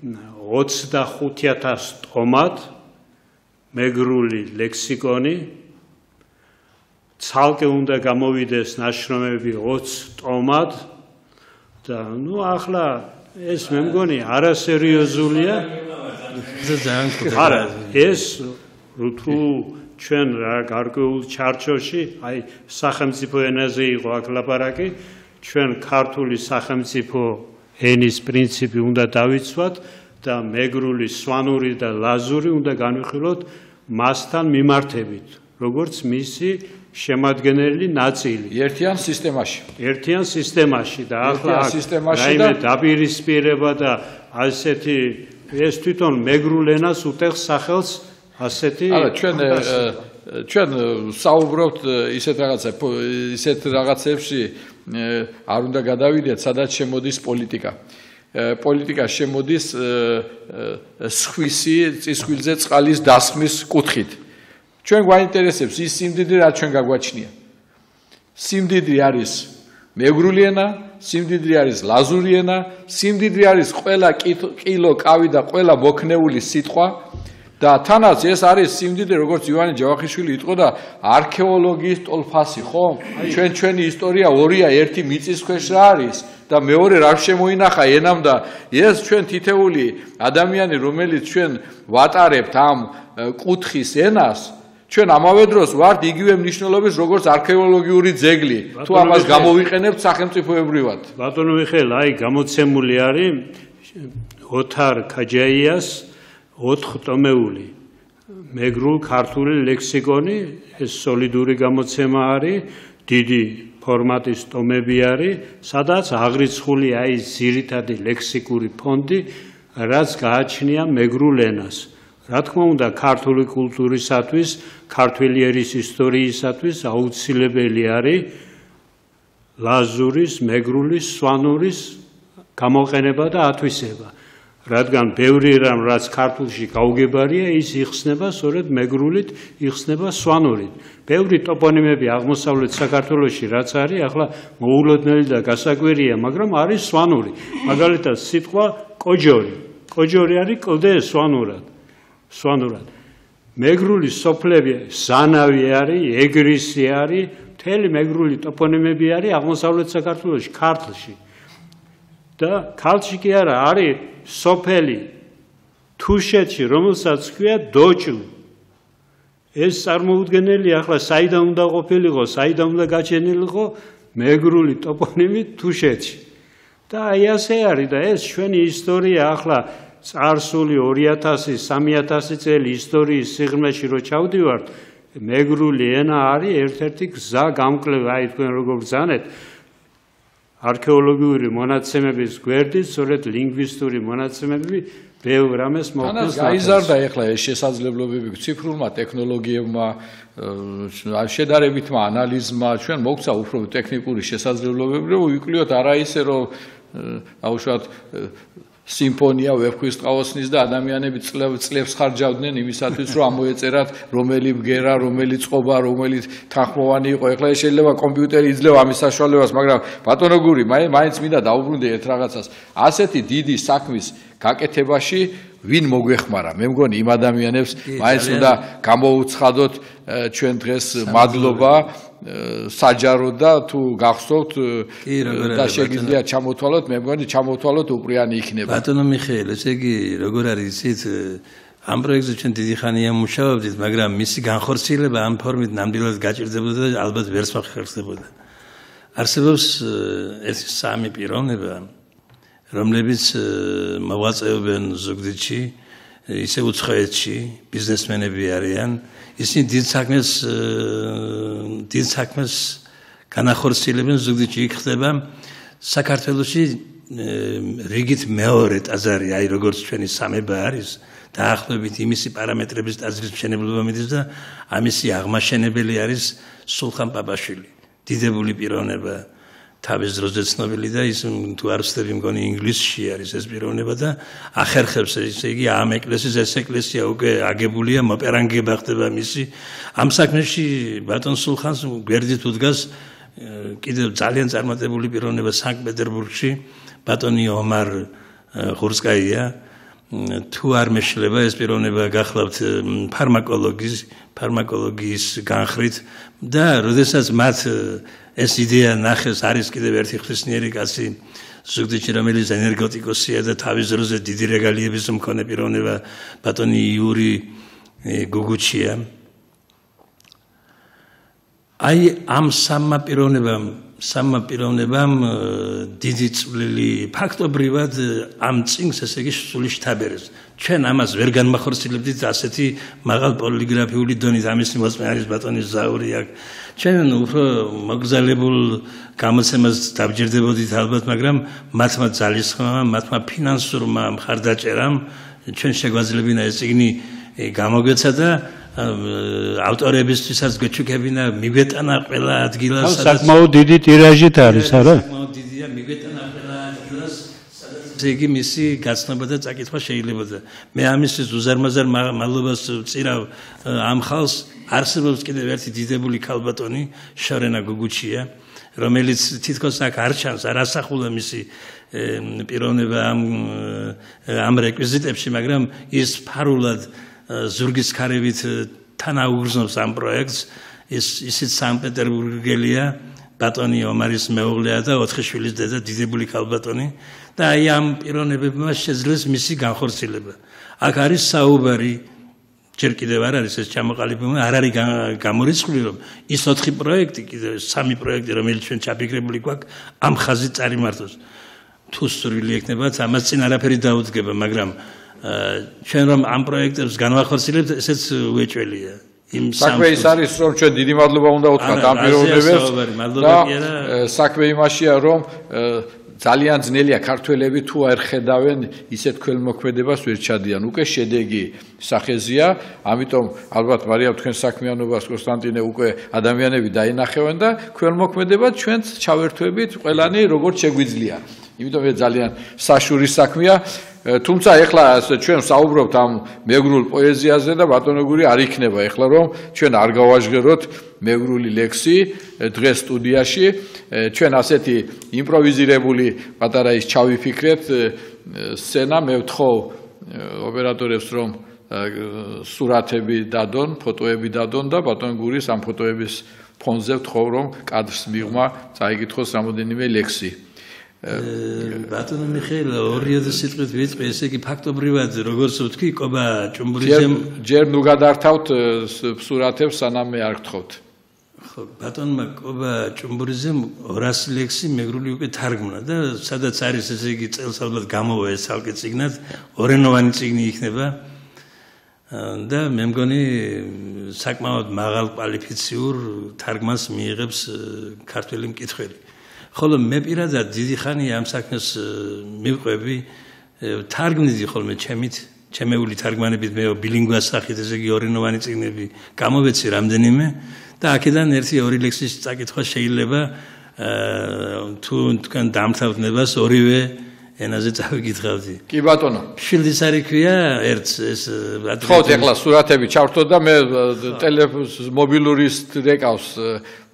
25,000 ტომად მეგრული ლექსიკონი, ცალკე უნდა გამოვიდეს ნაშრომები 20 ტომად და ნუ ახლა ეს მე მგონი არასერიოზულია. არა, ეს თუ ჩვენ რა გარკვეულ ჩარჩოში, აი სახელმწიფო ენაზე იყო აქ ლაპარაკი, ჩვენ ქართული სახელმწიფო ენის პრინციპი უნდა დავიცვათ და მეგრული, სვანური და ლაზური უნდა განვიხილოთ მასთან მიმართებით, როგორც მისი შემადგენელი ნაწილი. ერთიან სისტემაში. ერთიან სისტემაში და ახლა რაიმე დაპირისპირება და ასეთი ეს თვითონ მეგრულ ენას უტეხს სახელს ასეთი. არა, ჩვენ საუბრობთ ისეთ რაღაცებში არ უნდა გადავიდეთ, სადაც შემოდის პოლიტიკა. პოლიტიკა შემოდის სხვისი წისქვილზე წყალის დასხმის კუთხით. ჩვენ გვაინტერესებს ის სიმდიდრე, რაც ჩვენ გაგვაჩნია. სიმდიდრე არის მეგრული ენა, სიმდიდრე არის ლაზური ენა, სიმდიდრე არის ყველა კილო კავი და ყველა მოქნეული სიტყვა და თანაც ეს არის სიმდიდრე, როგორც ივანე ჯავახიშვილი იტყო და არქეოლოგიის ტოლფასი, ხო? ჩვენი ისტორია ორია, ერთი მიწის ქვეშ რა არის და მეორე რა შემოინახა ენამ და ეს ჩვენ თითეული ადამიანი, რომელიც ჩვენ ვატარებთ ამ კუთხის ენას, ჩვენ ამავე დროს ვართ იგივე მნიშვნელობის როგორც არქეოლოგიური ძეგლი, თუ ამას გამოვიყენებთ სახელმწიფოებრივად. ბატონო მიხეილ, აი გამოცემული არის ოთარ ქაჯაიას 4-ტომეული მეგრულ ქართული ლექსიკონი, ეს სოლიდური გამოცემა არის, დიდი ფორმატის ტომები არის, სადაც აღრიცხული აი ძირითადი ლექსიკური ფონდი, რაც გააჩნია მეგრულ ენას. რა თქმა უნდა, ქართული კულტურისათვის, ქართველი ერის ისტორიისათვის აუცილებელი არის ლაზურის, მეგრულის, სვანურის გამოყენება და ათვისება. რადგან ბევრი რამ, რაც ქართულში გაუგებარია, ის იხსნება სწორედ მეგრულით, იხსნება სვანურით. ბევრი ტოპონიმები აღმოსავლეთ საქართველოში, რაც არის, ახლა მოულოდნელი და გასაკვირია, მაგრამ არის სვანური. მაგალითად, სიტყვა კოჯორი. კოჯორი არის კლდე სვანურად. სვანურად. მეგრული სოფლები ზანავი არის, ეგრისი არის, მთელი მეგრული ტოპონიმები არის აღმოსავლეთ საქართველოში, ქართლში. და ქართლში კი არა, არის სოფელი თუშეთში, რომელსაც ქვია დოჭუ. ეს წარმოუდგენელი ახლა საიდან უნდა ყოფილიყო, საიდან უნდა გაჩენილიყო მეგრული ტოპონიმი თუშეთში. და აი ასე არის და ეს ჩვენი ისტორია ახლა წარსული 2000-3000 წელი ისტორიის სიღრმეში რო ჩავდივართ, მეგრული ენა არის ერთ-ერთი გზა გამკლება, აი თქვენ როგორ ბრძანეთ არქეოლოგიური მონაცემების გვერდით, სწორედ ლინგვისტური მონაცემები ბევრ რამეს მოგწონს. გაიზარდა ეხლა ეს შესაძლებლობები ციფრულმა ტექნოლოგიებმა, შედარებითმა ანალიზმა, ჩვენ მოგცა უფრო ტექნიკური შესაძლებლობები, რომ ვიკლიოთ არა ისე რომ აუშვათ სიმფონია ვეფხვისწყალოსნის და ადამიანები წლებს ხარჯავდნენ იმისათვის რომ ამოეწერათ რომელი ბგერა, რომელი წყობა, რომელი თანხმოვანი იყო. ეხლა ეს შეიძლება კომპიუტერი იძლევა ამის საშუალებას, მაგრამ ბატონო გური, მაინც მინდა დაუბრუნდე ერთ რაღაცას. ასეთი დიდი საქმის გაკეთებაში ვინ მოგვეხმარა? მე მგონი იმ ადამიანებს მაინც უნდა გამოუცხადოთ ჩვენ დღეს მადლობა საჯარო და თუ გახსოვთ და შეგიძლია ჩამოთვალოთ, მე მგონი ჩამოთვალოთ უპრიანი იქნება. ბატონო მიხეილ, ესე იგი როგორ არის იცით, ამ პროექტზე ჩვენ დიდი ხანია მუშაობდით, მაგრამ მისი განხორციელება ამ ფორმით ნამდვილად გაჭირდებოდა და ალბათ ვერც მოხერხდებოდა. არსებობს ეს სამი პიროვნება, რომლებიც მოღვაწეობენ ზუგდიდში, ისე უცხოეთში, ბიზნესმენები არიან. ისინი დიდ საქმეს განახორციელებენ ზუგდიდში. იქ ხდება საქართველოში რიგით მეორე ტაძარი, აი როგორც ჩვენი სამება არის, დაახლოებით იმისი პარამეტრების ტაძრის მშენებლობა მიდის და ამისი აღმაშენებელი არის სულხან პაპაშვილი. დიდებული პიროვნება, თავის დროზე ცნობილი და ის თუ არ ვცდები მგონი ინგლისში არის ეს პიროვნება და ახერხებს, ესე იგი ამ ეკლესიის ეს ეკლესია უკვე აგებულია, მოპერანგება ხდება მისი. ამ საქმეში ბატონ სულხანს გვერდით უდგას კიდევ ძალიან წარმატებული პიროვნება სანქტ-პეტერბურგში, ბატონი ომარ ღურსკაია. თუ არ მეშლება ეს პიროვნება გახლავთ ფარმაკოლოგიის განხრით და როდესაც მათ ეს იდეა ნახეს, არის კიდევ ერთი ღვთისმიერი კაცი ზუგდიდში, რომელიც ენერგეტიკოსია და თავის დროზე დიდი რეგალიების მქონე პიროვნება, ბატონი იური გუგუჩია. აი ამ სამმა პიროვნებამ დიდი წვლილი ფაქტობრივად ამ წინგს, ესე იგი სული შთაბერეს. ჩვენ ამას ვერ განმახორციელებდით ასეთი მაღალ პოლიგრაფიული დონით, ამისი მოწმე არის ბატონი ზაური აქ. ჩვენ უფრო მოგზალებულ გამოცემას დავჯერდებოდით ალბათ, მაგრამ მათმა ძალისხმევამ, მათმა ფინანსურმა მხარდაჭერამ ჩვენ შეგვაძლებინა ეს წიგნი გამოგვეცა და ავტორებისთვისაც გვეჩუქებინა, მიგვეტანა ყველა ადგილას. საკმაოდ დიდი ტირაჟით არის, არა? საკმაოდ დიდია, მიგვეტანა ყველა ადგილას, სადაც იგი მისი გაცნობა და წაკითხვა შეიძლებოდა. მე ამისთვის უზარმაზარ მადლობას ვწირავ ამ ხალხს. არსებობს კიდევ ერთი დიდებული ქალბატონი, შორენა გუგუჩია, რომელიც თითქოს აქ არ ჩანს, არ ასახულა მისი პიროვნება ამ რეკვიზიტებში, მაგრამ ის ფარულად ზურგის ქარებით თანაუგრძნობს ამ პროექტს. ისიც სანქტ-პეტერბურგელია, ბატონი ომარის მეუღლეა და 4 შვილის დედა, დიდებული ქალბატონი და აი ამ პიროვნებებმა შეძლეს მისი განხორციელება. აქ არის საუბარი, ჯერ კიდევ არ არის ეს ჩამოყალიბებული, არ არის გამორიცხული, რომ ის 4 პროექტი, კიდევ 3 პროექტი, რომელიც ჩვენ ჩაფიქრებული გვაქვს, ამ ხაზით წარიმართოს. თუ სრული ექნებათ, ამას წინ არაფერი დაუდგება, მაგრამ ჩვენ რომ ამ პროექტებს განვახორციელებთ, ესეც უეჭველია. საქმე ის არის, რომ ჩვენ დიდი მადლობა უნდა ვთქვათ ამ პიროვნებებს და საქმე იმაშია, რომ ძალიან ძნელია ქართველები თუ არ ხედავენ ისეთ ქველმოქმედებას ვერ ჩადიან. უკვე შედეგი სახეზია, ამიტომ ალბათ მარიამ თქვენ საქმიანობას კონსტანტინე უკვე ადამიანები დაინახევენ და ქველმოქმედება ჩვენც ჩავერთვებით ყველანი როგორც შეგვიძლია. იმიტომ ეს ძალიან საშურის საქმეა. თუმცა ეხლა ჩვენ საუბრობთ ამ მეგრულ პოეზიაზე და ბატონო გური არ იქნება ეხლა რომ ჩვენ არ გავაჟღეროთ მეგრული ლექსი დღეს სტუდიაში. ჩვენ ასეთი იმპროვიზირებული პატარა ის ჩავიფიქრეთ სცენა. მე ვთხოვ ოპერატორებს რომ სურათები დადონ, ფოტოები დადონ და ბატონ გურის ამ ფოტოების ფონზე ვთხოვ რომ კადრს მიღმა წაიკითხოს რამოდენიმე ლექსი. ბატონო მიხეილ ორიოდე სიტყვით ვიწყე, ესე იგი ფაქტობრივად როგორც ვთქვი, ყობა ჭუმბურიძემ ჯერ ნუ გადართავთ სურათებს, სანამ არ გთხოვთ. ხო, ბატონმა ყობა ჭუმბურიძემ 200 ლექსი მეგრული უკვე თარგმნა და სადაც არის ესე იგი წელსავლად გამოვა ეს ალკე წიგნად, ორენოვანი წიგნი იქნება. და მე მგონი საკმაოდ მაღალ კვალიფიციურ თარგმანს მიიღებს ქართველი მკითხველი. ხოლო მე პირადად დიდი ხანია ამ საქმეს მივყვები, თარგმნიდი ხოლმე ჩემეული თარგმანებით მე ბილინგვას სახით, ესე იგი ორენოვანი წიგნები გამოვეცი რამდენიმე და აქედან 1-2 ლექსის წაკითხვა შეიძლება თუ თქვენ დამთავრდნებას ორივე ენაზე წავიკითხავდი. კი ბატონო. შილდის არ იქვია ერთს ეს ხო, ეხლა სურათები ჩავრთო და მე მობილურის რეკავს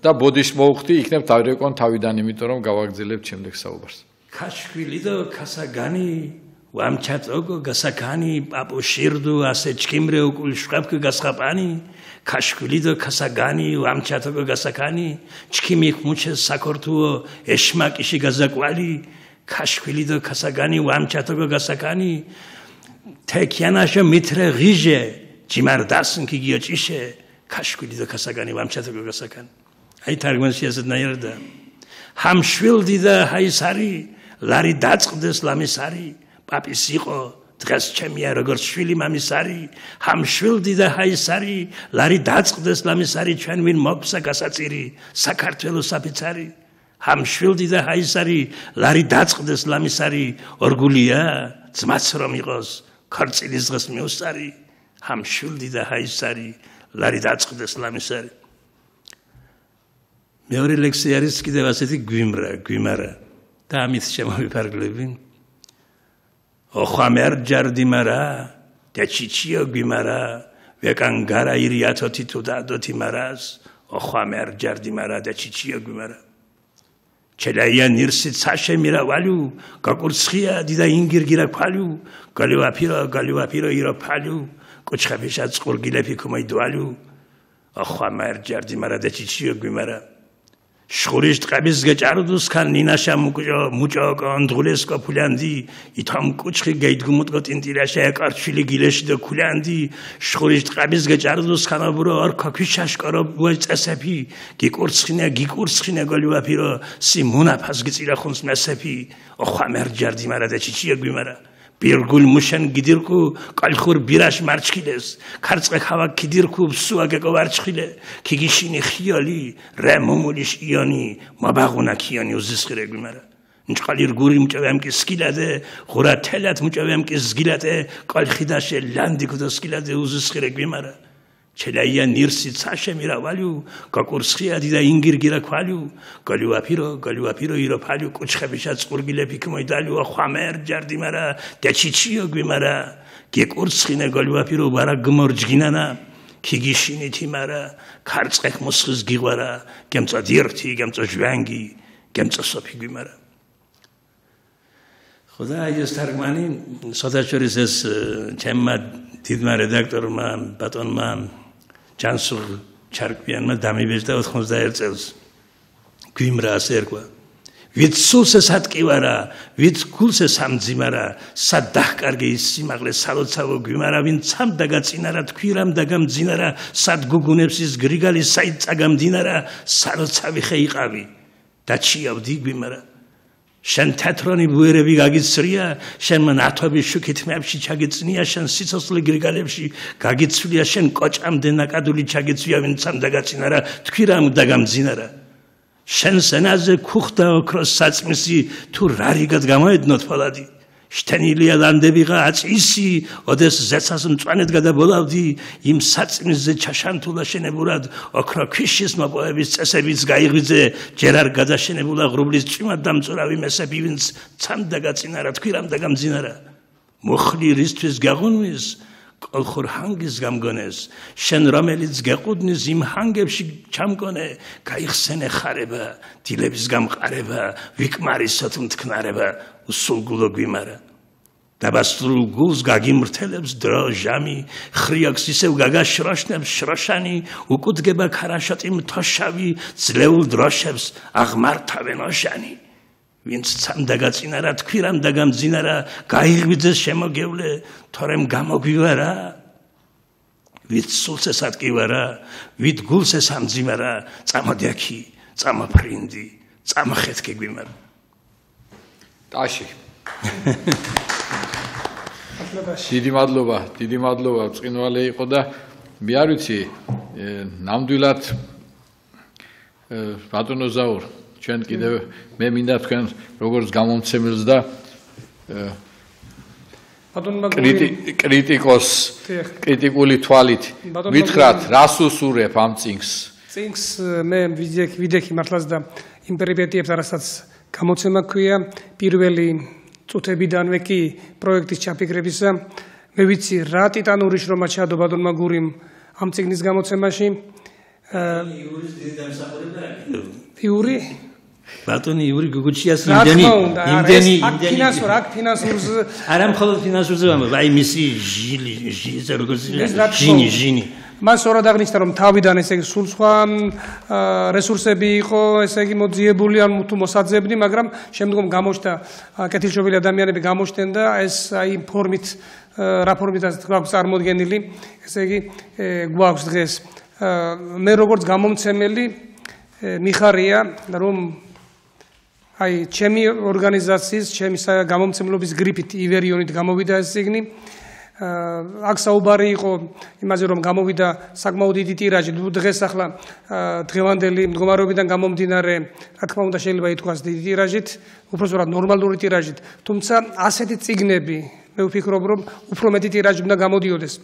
და ბოდიშს მოვხდი, იქნებ დავირეკონ თავიდან, იმიტომ რომ გავაგრძელებთ შემდეგ საუბარს. ქაშვილი და ქასაგანი ვამჩატოგო გასაკანი პაპო შირდუ ასე ჩქიმრე უკულ შყაფკ გასხაპანი ქაშვილი და ქასაგანი ვამჩატოგო გასაკანი ჩქიმი ხმუჩე საქორთუო ეშმაკიში გაზაკვალი ქაშვილი და ქასაგანი ვამჩატოგო გასაკანი თეკიანაშა მიტრე ღიჟე ჯიმარდასნ კი გიოჭიშე ქაშვილი და ქასაგანი ვამჩატოგო გასაკანი აი თარგმანში ასეთნაირდა ჰამშვილდი და ჰაისარი ლარი დაწყდეს ლამისარი პაპის იყო დღეს ჩემია როგორც შვილი მამისარი ჰამშვილდი და ჰაისარი ლარი დაწყდეს ლამისარი ჩვენ ვინ მოგსა გასაწირი საქართველოს საფიცარი ჰამშვილდი და ჰაისარი ლარი დაწყდეს ლამისარი ორგულია ძმაც რომ იყოს ქორწილის დღეს მიუსარი ჰამშვილდი და ჰაისარი ლარი დაწყდეს ლამისარი მეორე ლექსი არის კიდევ ასეთი გვიმარა და ამით შემოვიფარგლები ოხამერ ჯარდიმარა და ჩიჩიო გვიმარა ვეკანგარა ირიათოთი თუ დადოთი მარას ოხამერ ჯარდიმარა და ჩიჩიო გვიმარა ჩელაია ნირსი ცაშემირა ვალუ გაკურცხია დიდა ინგირგირა ფალუ გალივაფირო ირო ფალუ კოჩხაფიშა წყურგილეფი კომაიდვალუ ოხამერ ჯარდიმარა და ჩიჩიო გვიმარა შხურის ტყების გეჭარდუსკან ნინაშა მუჭო კონდღულეს კოფულანდი ითამ კუჩხი გეიდგმუტკო ტინტირაშა ეკარჩილი გილეში და ქულანდი შხურის ტყების გეჭარდუსკან აბრო არქა ქიშაშკარო ვეწესეფი გიკურცხინე გოლივაფირო სი მონაფას გიწირა ხონს მასეფი ოხამერ ჯარდიმარა და ჩიჩია გვიმარა ბირგულ მუშან გიდირკუ კალხურ ბირაშ მარჩქილეს ქარწყე ხავა გიდირკუ სუაგეკო ვარჩხილე ქიგიშინი ხიალი რემომულიში იონი მაბაღუნა ქიანი უზისხირე გვიმარა ნჭყალირ გური მჭევამ კი სკილადე ღურა თელათ მჭევამ კი სგილადე კალხიდაშე ლანდიკუ და სკილადე უზისხირე გვიმარა ჩელაია ნირსი ცაშემირა ვალუ გაკურცხია დიდა ინგირგირა ქვალუ გალივაფირო ირო ფალუ კუჩხებიშა წყურგილეფი კმოიდალუ ხამერ ჯარდიმარა დეჩიჩიო გვიმარა გეკურცხინე გალივაფირო ბარა გმორჯგინანა ქიგიშინი თიმარა ქარწყეხ მოსხის გიღვარა გემწა დირთი გემწა ჟვანგი გემწა სოფი გვიმარა ხოდა ეს თარგმანი სადაშორის ეს ჩემმა დიდმა რედაქტორმა ბატონმა ჯანსუღ ჩარკვიანმა დამიბეჭდა 91 წელს გვიმრა ასე ერქვა ვით სულსე სატკივარა ვით გულსე სამძიმარა სად დაჰკარგე ის სიმაღლე სალოცავო გვიმარა ვინ ცამ დაგაწინარა თქვირამ დაგამძინარა სად გუგუნებს ის გრიგალი საით წაგამდინარა სალოცავი ხე იყავი დაჩიავდი გვიმარა შენ თეთრონი ბუერები გაგიცრია შენ მნათობი შუქითმებში ჩაგეწნია შენ სიცოცხლე გრიგალებში გაგიცვლია შენ კოჭამდე ნაკადული ჩაგეწვია ვინ ცამ დაგაწინარა თქვირამ დაგამძინარა შენ სენაზე ქუხდა ოქროს საწმისი თუ რარიგად გამოედნოთ ფოლადი შთენილია ლანდებიღა აწისი ოდეს ზეცას მწვანედ გადაბოლავდი იმ საწმისზე ჩაშანთულა შენებურად ოქრო ქვიშის მოპოვების წესებიც გაიღვიძე ჯერ არ გადაშენებულა ღრუბლის წვიმად დამწურავი მესები ვინც ცამ დაგაწინარა თქვირამ დაგამძინარა მოხლი რისთვის გაღუნვის კოლხურ ჰანგის გამგონეს შენ რომელიც გეყუდნის იმ ჰანგებში ჩამგონე გაიხსენე ხარება დილების გამყარება ვიკმარისოთ მთქნარება უსულგულო გვიმარა დაბასრულ გულს გაგიმრთელებს დრო ჟამი ხრიაქს ისევ გაგაშროშნებს შროშანი უკუდგება ქარაშოტი მთოშავი ძლეულ დროშებს აღმართავენ ოშანი ვინც ცამდა გაწინა რა თქვი რამ დაგამძინა რა გაიღვიძეს შემოგევლე თორემ გამოგვივა რა ვით სულს ესატკივა რა ვით გულს ესამძიმა რა წამოდი აქი წამა ფრინდი წამა ხეთქი გვიმარა ტაში დიდი მადლობა წინვალე იყო და მე არ ვიცი ნამდვილად ბატონო ზაურ ჩვენ კიდევ მე მინდა თქვენ როგორც გამომცემელს და კრიტიკული თვალით ვითხრათ რას უსურებ ამ წინგს მე ვიდექი მართლაც და იმ პერიპეტიებს რასაც გამოცემა ქვია პირველი წუთებიდანვე კი პროექტის ჩაფიქრებისა მე ვიცი რა ტიტანური შრომა ჩაადო ბატონმა გურიმ ამ წიგნის გამოცემაში იური ბატონი იური გუგუჩიას იმდენი ფინანსურს არა მხოლოდ ფინანსურზე აი მისი ჟინი მას სწორად აღნიშნა რომ თავიდან ესე იგი სულ სხვა რესურსები იყო ესე იგი მოძიებული ან თუ მოსაძებნი მაგრამ შემდგომ გამოჩნდა კეთილშობილი ადამიანები გამოჩნდნენ და ეს აი ფორმით რა ფორმითაც გვაქვს წარმოდგენილი ესე იგი გვაქვს დღეს მე როგორც გამომცემელი მიხარია რომ აი ჩემი ორგანიზაციის ჩემი გამომცემლობის გრიფით ივერიონით გამოვიდა ეს წიგნი აქ საუბარი იყო იმაზე რომ გამოვიდა საკმაოდ დიდი ტირაჟი დღეს ახლა დღევანდელი მდგომარეობიდან გამომდინარე რა თქმა უნდა შეიძლება ითქვას დიდი ტირაჟით უბრალოდ ნორმალური ტირაჟით თუმცა ასეთი წიგნები მე ვფიქრობ რომ უფრო მეტი ტირაჟი უნდა გამოდიოდეს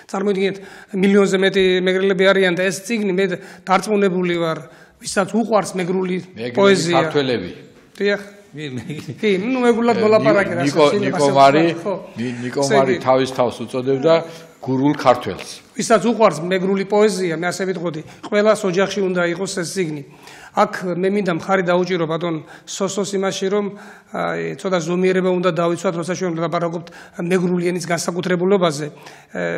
წარმოიდგინეთ მილიონზე მეტი მეგრელები არიან და ეს წიგნი მე დარწმუნებული ვარ ვისაც უყვარს მეგრული პოეზია ქართველები დიახ კი ნუ მეგრულად მოლაპარაკე რა ნიკო მარი თავის თავს უწოდებდა გურულ ქართველს ვისაც უყვარს მეგრული პოეზია მე ასე ვიტყოდი ყველას ოჯახში უნდა იყოს ეს წიგნი აქ მე მინდა მხარი დაუჭირო ბატონ სოსოს იმაში რომ ცოტა ზომიერება უნდა დავიცვათ როცა ჩვენ ვლაპარაკობთ მეგრული ენის განსაკუთრებულობაზე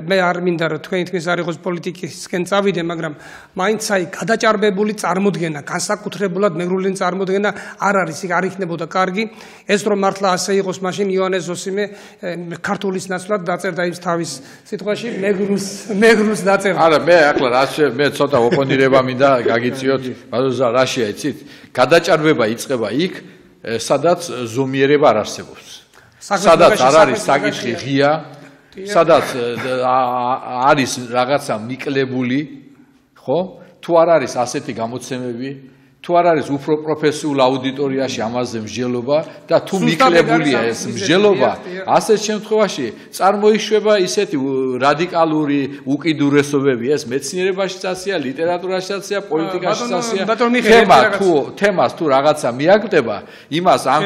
მე არ მინდა რომ თქვენი თქმის არ იყოს პოლიტიკისკენ წავიდე მაგრამ მაინც აი გადაჭარბებული წარმოდგენა განსაკუთრებულად მეგრული ენის წარმოდგენა არ არის იქ არ იქნებოდა კარგი ეს რომ მართლა ასე იყოს მაშინ იონე ზოსიმე ქართულის ნაცვლად დაწერდა ის თავის სიტყვაში მეგრულს დაწერდა არა მე ახლა მე ცოტა ოპონირება მინდა გაგიწიოთ ბატონო რაშია იცით გადაჭარბება იწყება იქ სადაც ზომიერება არ არსებობს სადაც არ არის საკითხი ღია სადაც არის რაღაცა მიკლებული ხო თუ არ არის ასეთი გამოცემები თუ არ არის უფრო პროფესიულ აუდიტორიაში ამაზე მსჯელობა და თუ მიკლებულია ეს მსჯელობა ასეთ შემთხვევაში წარმოიშვება ისეთი რადიკალური უკიდურესობები ეს მეცნიერებაშიც ასეა ლიტერატურაშიც ასეა პოლიტიკაშიც ასეა თემას თუ რაღაცა მიაგდება იმას ან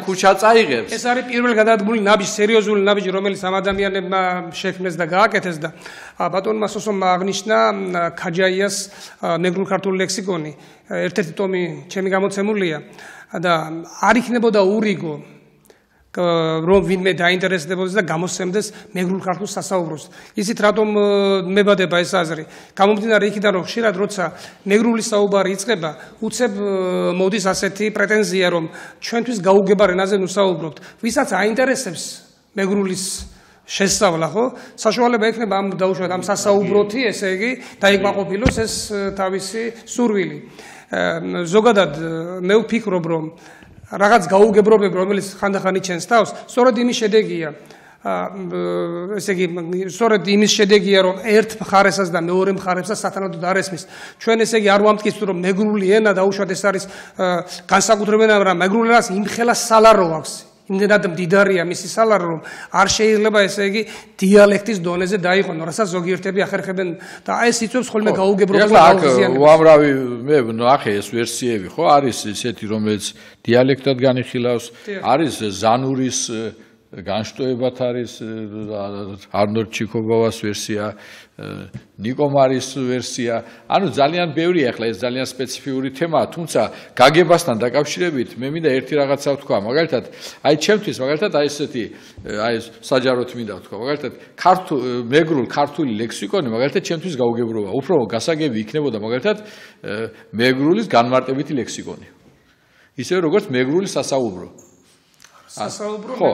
ქუჩა წაიღებს ეს არის პირველ გადადგმული ნაბიჯი სერიოზული ნაბიჯი რომელიც ამ ადამიანებმა შექმნეს და გააკეთეს და ბატონმა სოსომ აღნიშნა ქაჯაიას მეგრულ ქართულ ლექსიკონი ერთ-ერთი ტომი ჩემი გამოცემულია და არ იქნებოდა ურიგო რომ ვინმე დაინტერესდებოდეს და გამოსცემდეს მეგრულ ქართულ სასაუბროს. იცით რატომ მებადება ეს აზრი? გამომდინარე იქიდან რომ ხშირად როცა მეგრული საუბარი იწყება, უცებ მოდის ასეთი პრეტენზია რომ ჩვენთვის გაუგებარ ენაზე ნუსაუბრობთ. ვისაც აინტერესებს მეგრულის შესწავლა, ხო? საშუალება ექნება ამ დაუშვათ ამ სასაუბროთი, ესე იგი, დაიკმაყოფილოს ეს თავისი სურვილი. ზოგადად მე ვფიქრობ რომ რაღაც გაუგებრობები რომელიც ხანდახან იჩენს თავს, სწორედ იმის შედეგია. ესე იგი, სწორედ იმის შედეგია რომ ერთ მხარესაც და მეორე მხარესაც სათანადოდ არ ესმის. ჩვენ ესე იგი არ ვამტკიცებთ რომ მეგრული ენა დაუშვათ ეს არის განსაკუთრებული ენა, მაგრამ მეგრული ენას იმხელა სალარო აქვს. იმდენად მდიდარია მისი სალარო რომ არ შეიძლება ესე იგი დიალექტის დონეზე დაიყვანო, რასაც ზოგიერთები ახერხებენ და ეს იწვევს ხოლმე გაუგებრობას და გაუზიანებას. უამრავი მე ნახე ეს ვერსიები ხო არის ესეთი რომელიც დიალექტად განიხილავს, არის ზანურის განშტოებათ არის არნოლდ ჩიქოგოვას ვერსია, ნიკო მარის ვერსია, ანუ ძალიან ბევრია ახლა ეს ძალიან სპეციფიური თემაა, თუმცა გაგებასთან დაკავშირებით მე მინდა ერთი რაღაცა ვთქვა, მაგალითად, აი ჩემთვის მაგალითად აი ესეთი აი საჯაროდ მინდა ვთქვა, მაგალითად მეგრულ ქართული ლექსიკონი მაგალითად ჩემთვის გაუგებრობა, უფრო გასაგები იქნებოდა მაგალითად მეგრულის განმარტებითი ლექსიკონი. ისე როგორც მეგრული სასაუბრო. ხო,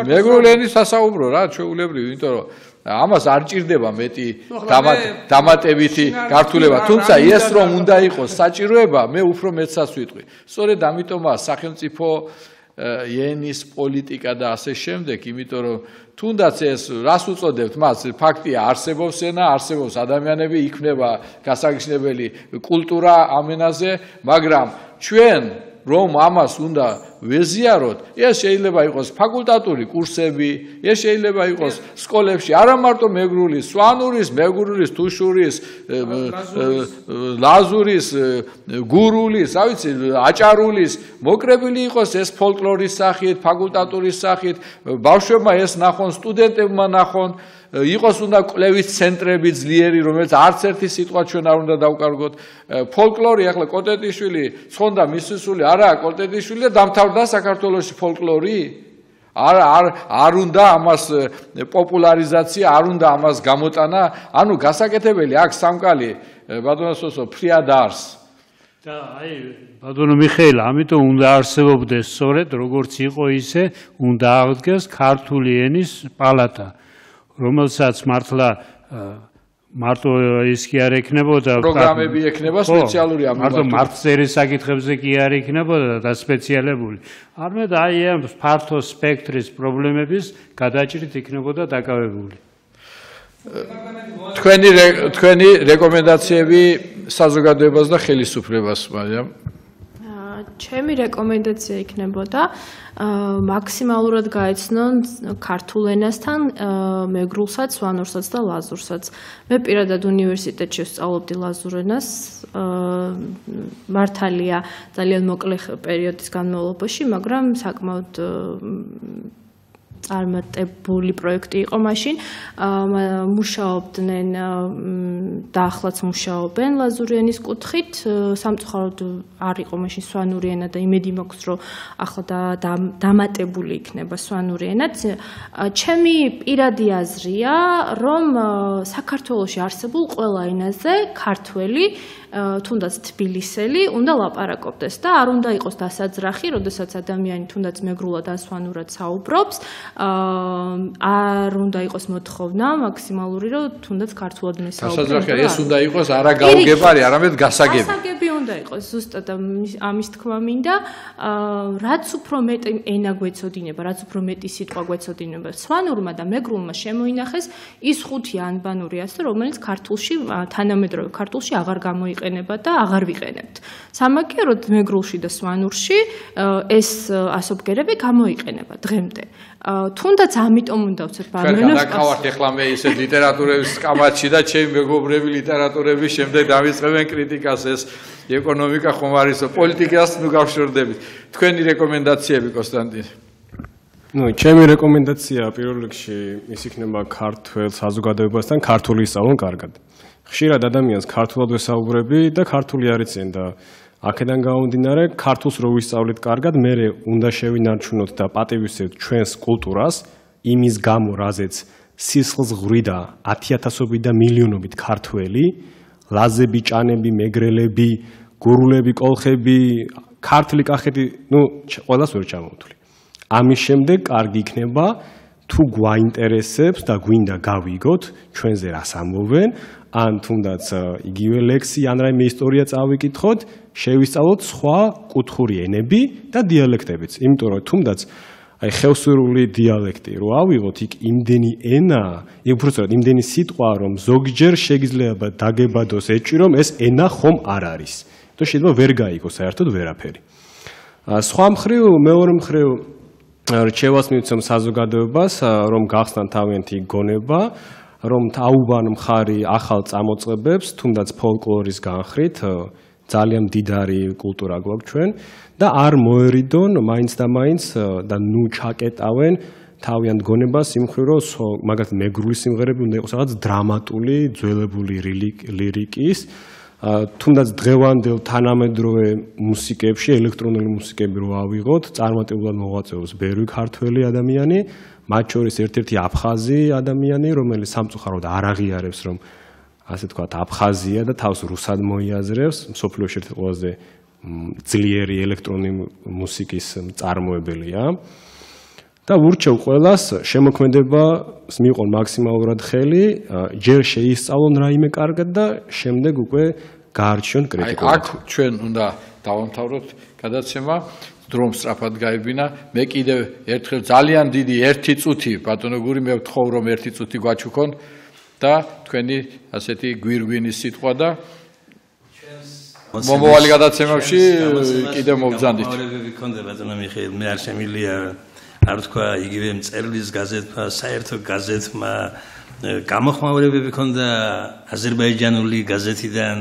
მეგრული ენის სასაუბრო რა, ჩვეულებრივი, იმიტომ რომ ამას არ ჭირდება მეტი დამატებითი გართულება, თუმცა ეს რომ უნდა იყოს საჭიროება, მე უფრო მეცას ვიტყვი. სწორედ ამიტომაა სახელმწიფო ენის პოლიტიკა და ასე შემდეგ, იმიტომ რომ თუნდაც ეს რას უწოდებთ მას, ფაქტია არსებობს ენა, არსებობს ადამიანები, იქნება გასაგრძნებელი კულტურა ამ ენაზე, მაგრამ ჩვენ რომ ამას უნდა ვეზიაროთ, ეს შეიძლება იყოს ფაკულტატური კურსები, ეს შეიძლება იყოს სკოლებში, არა მარტო მეგრულის, სვანურის, მეგრულის, თუშურის, ლაზურის, გურულის, რა ვიცი, აჭარულის, მოკრებილი იყოს ეს ფოლკლორის სახით, ფაკულტატურის სახით, ბავშვებმა ეს ნახონ, სტუდენტებმა ნახონ, იყოს უნდა კვლევის ცენტრები ძლიერი, რომელიც არც ერთი სიტყვა ჩვენ არ უნდა დავკარგოთ. ფოლკლორი, ახლა კოტეტიშვილი ცხონდა მისისული, არა, კოტეტიშვილი და დამთავრდა საქართველოში ფოლკლორი. არ უნდა ამას პოპულარიზაცია, არ უნდა ამას გამოტანა, ანუ გასაკეთებელი აქ სამკალი ბატონო ფრიად არს. და აი ბატონო მიხეილ, ამიტომ უნდა არსებობდეს სწორედ როგორც იყო ისე, უნდა აღდგეს ქართული ენის პალატა. რომელსაც მარტო ის კი არ ექნებოდა პროგრამები ექნება სპეციალური მარტო მართლწერის საკითხებზე კი არ ექნებოდა და სპეციალებული. არამედ აი ამ ფართო სპექტრის პრობლემების გადაჭრით იქნებოდა დაკავებული. თქვენი რეკომენდაციები საზოგადოებას და ხელისუფლებას, მაგრამ ჩემი რეკომენდაცია იქნებოდა მაქსიმალურად გაეცნონ ქართულ ენასთან მეგრულსაც, სვანურსაც და ლაზურსაც. მე პირადად უნივერსიტეტში ვსწავლობდი ლაზურ ენას, მართალია ძალიან მოკლე პერიოდის განმავლობაში, მაგრამ საკმაოდ წარმატებული პროექტი იყო მაშინ. მუშაობდნენ და ახლაც მუშაობენ ლაზური ენის კუთხით. სამწუხაროდ არ იყო მაშინ სვანური ენა და იმედი მაქვს, რომ ახლა დამატებული იქნება სვანური ენაც. ჩემი პირადი აზრია, რომ საქართველოში არსებულ ყველა ენაზე ქართველი თუნდაც თბილისელი უნდა ლაპარაკობდეს და არ უნდა იყოს დასაძრახი, როდესაც ადამიანი თუნდაც მეგრულად ან სვანურად საუბრობს, არ უნდა იყოს მოთხოვნა მაქსიმალური, რომ თუნდაც ქართულად მესაუბროს. დასაძრახი ეს უნდა იყოს არა გაუგებარი, არამედ გასაგები. გასაგები უნდა იყოს, ზუსტად ამის თქმა მინდა, რაც უფრო მეტი ენა გვეცოდინება, რაც უფრო მეტი სიტყვა გვეცოდინება სვანურმა და მეგრულმა შემოინახეს ის ხუთი ანბანური ასო, რომელიც ქართულში თანამედროვე ქართულში აღარ გამოიყენება და აღარ ვიყენებთ. სამაგიეროდ მეგრულში და სვანურში ეს ასობგერები გამოიყენება დღემდე. თუნდაც ამიტომ უნდა ვცეთ ბარბენოს გადაკავართ ახლა მე ისე ლიტერატურების კამათში და ჩემი მეგობრები ლიტერატურების შემდეგ დავიწყებენ კრიტიკას ეს ეკონომიკა ხომ არის პოლიტიკას ნუ გავშორდებით. თქვენი რეკომენდაციები კონსტანტინე. ჩემი რეკომენდაცია პირველ რიგში ის იქნება ქართულ საზოგადოებასთან ქართული ისწავლონ კარგად. ხშირად ადამიანს ქართულად ვესაუბრები და ქართული არ იციან და აქედან გამომდინარე, ქართულს რო ვისწავლეთ კარგად, მე უნდა შევინარჩუნოთ და პატივისცემთ ჩვენს კულტურას, იმის გამო, რაზეც სისხლს ღვրიდა 10,000-ობით და მილიონობით ქართველი, ლაზები, ჭანები, მეგრელები, გურულები, კოლხები, ქართლი კახეთი, ყველას ვერ ჩამოვთვლი. ამის შემდეგ კარგი იქნება თუ გვაინტერესებს და გვინდა გავიგოთ ჩვენზე რას ამბობენ, ან თუნდაც იგივე ლექსი ან რაიმე ისტორია წავიკითხოთ, შევისწავლოთ სხვა კუთხური ენები და დიალექტებიც. იმიტომ რომ თუნდაც აი ხევსურული დიალექტი რო ავიღოთ, იქ იმდენი ენა, უბრალოდ იმდენი სიტყვა, რომ ზოგჯერ შეიძლება დაგებადოს ეჭვი, რომ ეს ენა ხომ არ არის. და შეიძლება ვერ გაიგოს საერთოდ ვერაფერი. სხვა მხრივ, მეორე მხრივ რჩევას მივცემ საზოგადოებას, რომ გახსნან თავიანთი გონება, რომ აუბან მხარი ახალ წამოწყებებს, თუნდაც ფოლკლორის განხრით, ძალიან მდიდარი კულტურა გვაქვს ჩვენ და არ მოერიდონ მაინც და მაინც და ნუ ჩაკეტავენ თავიანთ გონებას იმ მხრივ, რომ მაგალითად მეგრული სიმღერები უნდა იყოს რაღაც დრამატული, ძველებული ლირიკის, თუნდაც დღევანდელ თანამედროვე მუსიკებში, ელექტრონული მუსიკები რო ავიღოთ, წარმატებულად მოღვაწეობს ბევრი ქართველი ადამიანი, მათ შორის ერთ-ერთი აფხაზი ადამიანი, რომელიც სამწუხაროდ არ აღიარებს, რომ ასე თქვათ, აფხაზია და თავს რუსად მოიაზრებს, მსოფლიოში ერთ-ერთი ყველაზე ძლიერი ელექტრონული მუსიკის მწარმოებელია. და ურჩევ ყველას შემოქმედებას მიიღონ მაქსიმალურად ხელი, ჯერ შეისწავლონ რაიმე კარგად და შემდეგ უკვე გაარჩიონ კრიტიკულად. აქ ჩვენ უნდა დავამთავროთ გადაცემა, დრომ სწრაფად გაიბინა. მე კიდევ ერთხელ ძალიან დიდი 1 წუთი, ბატონო გური, მე ვთხოვ რომ 1 წუთი გვაჩუქონ და თქვენი ასეთი გვირგვინის სიტყვა და მომავალი გადაცემებში კიდევ მოგზანდით. გამოგზავნებები გქონდა ბატონო მიხეილ, მე არ შემიძლია არ თქვა იგივე მწერლის გაზეთმა, საერთო გაზეთმა გამოხმაურებები ქონდა აზერბაიჯანული გაზეთიდან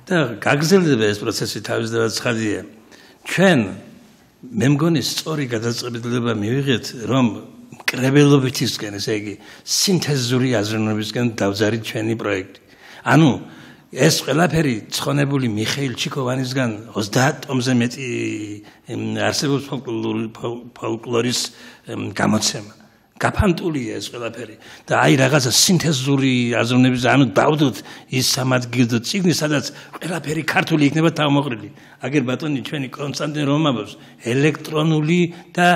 და გაგრძელდება ეს პროცესი თავისთავად ცხადია. ჩვენ მე მგონი სწორი გადაწყვეტილება მივიღეთ, რომ მკრებელობითისკენ, ესე იგი, სინთეზური აზროვნებისკენ დავზარით ჩვენი პროექტი. ანუ ეს ყველაფერი ცხონებული მიხეილ ჩიკოვანისგან 30 ტომზე მეტი არსებობს ფოლკლორის გამოცემა. გაფანტულია ეს ყველაფერი და აი რაღაცა სინთეზური აზროვნების ანუ დავდოთ ის სამადგილო წიგნი, სადაც ყველაფერი ქართული იქნება თავმოყრილი. აგერ ბატონი ჩვენი კონსტანტინ რომაბოს ელექტრონული და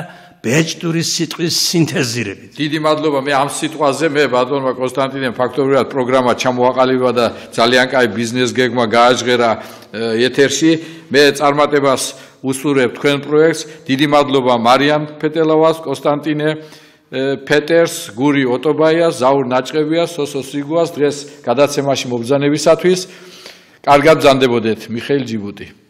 ბეჭდური სიტყვის სინთეზირებით. დიდი მადლობა, მე ამ სიტყვაზე მე ბატონმა კონსტანტინემ ფაქტობრივად პროგრამა ჩამოაყალიბა და ძალიან კაი ბიზნეს გეგმა გააჟღერა ეთერში. მე წარმატებას უსურვებ თქვენ პროექტს. დიდი მადლობა მარიამ ფეტელავას, კონსტანტინე პეტერს, გური ოტობაიას, ზაურ ნაჭყევიას, სოსო სიგუას დღეს გადაცემაში მობრძანებისათვის. კარგად ბრძანდებოდეთ, მიხეილ ჯიბუტი.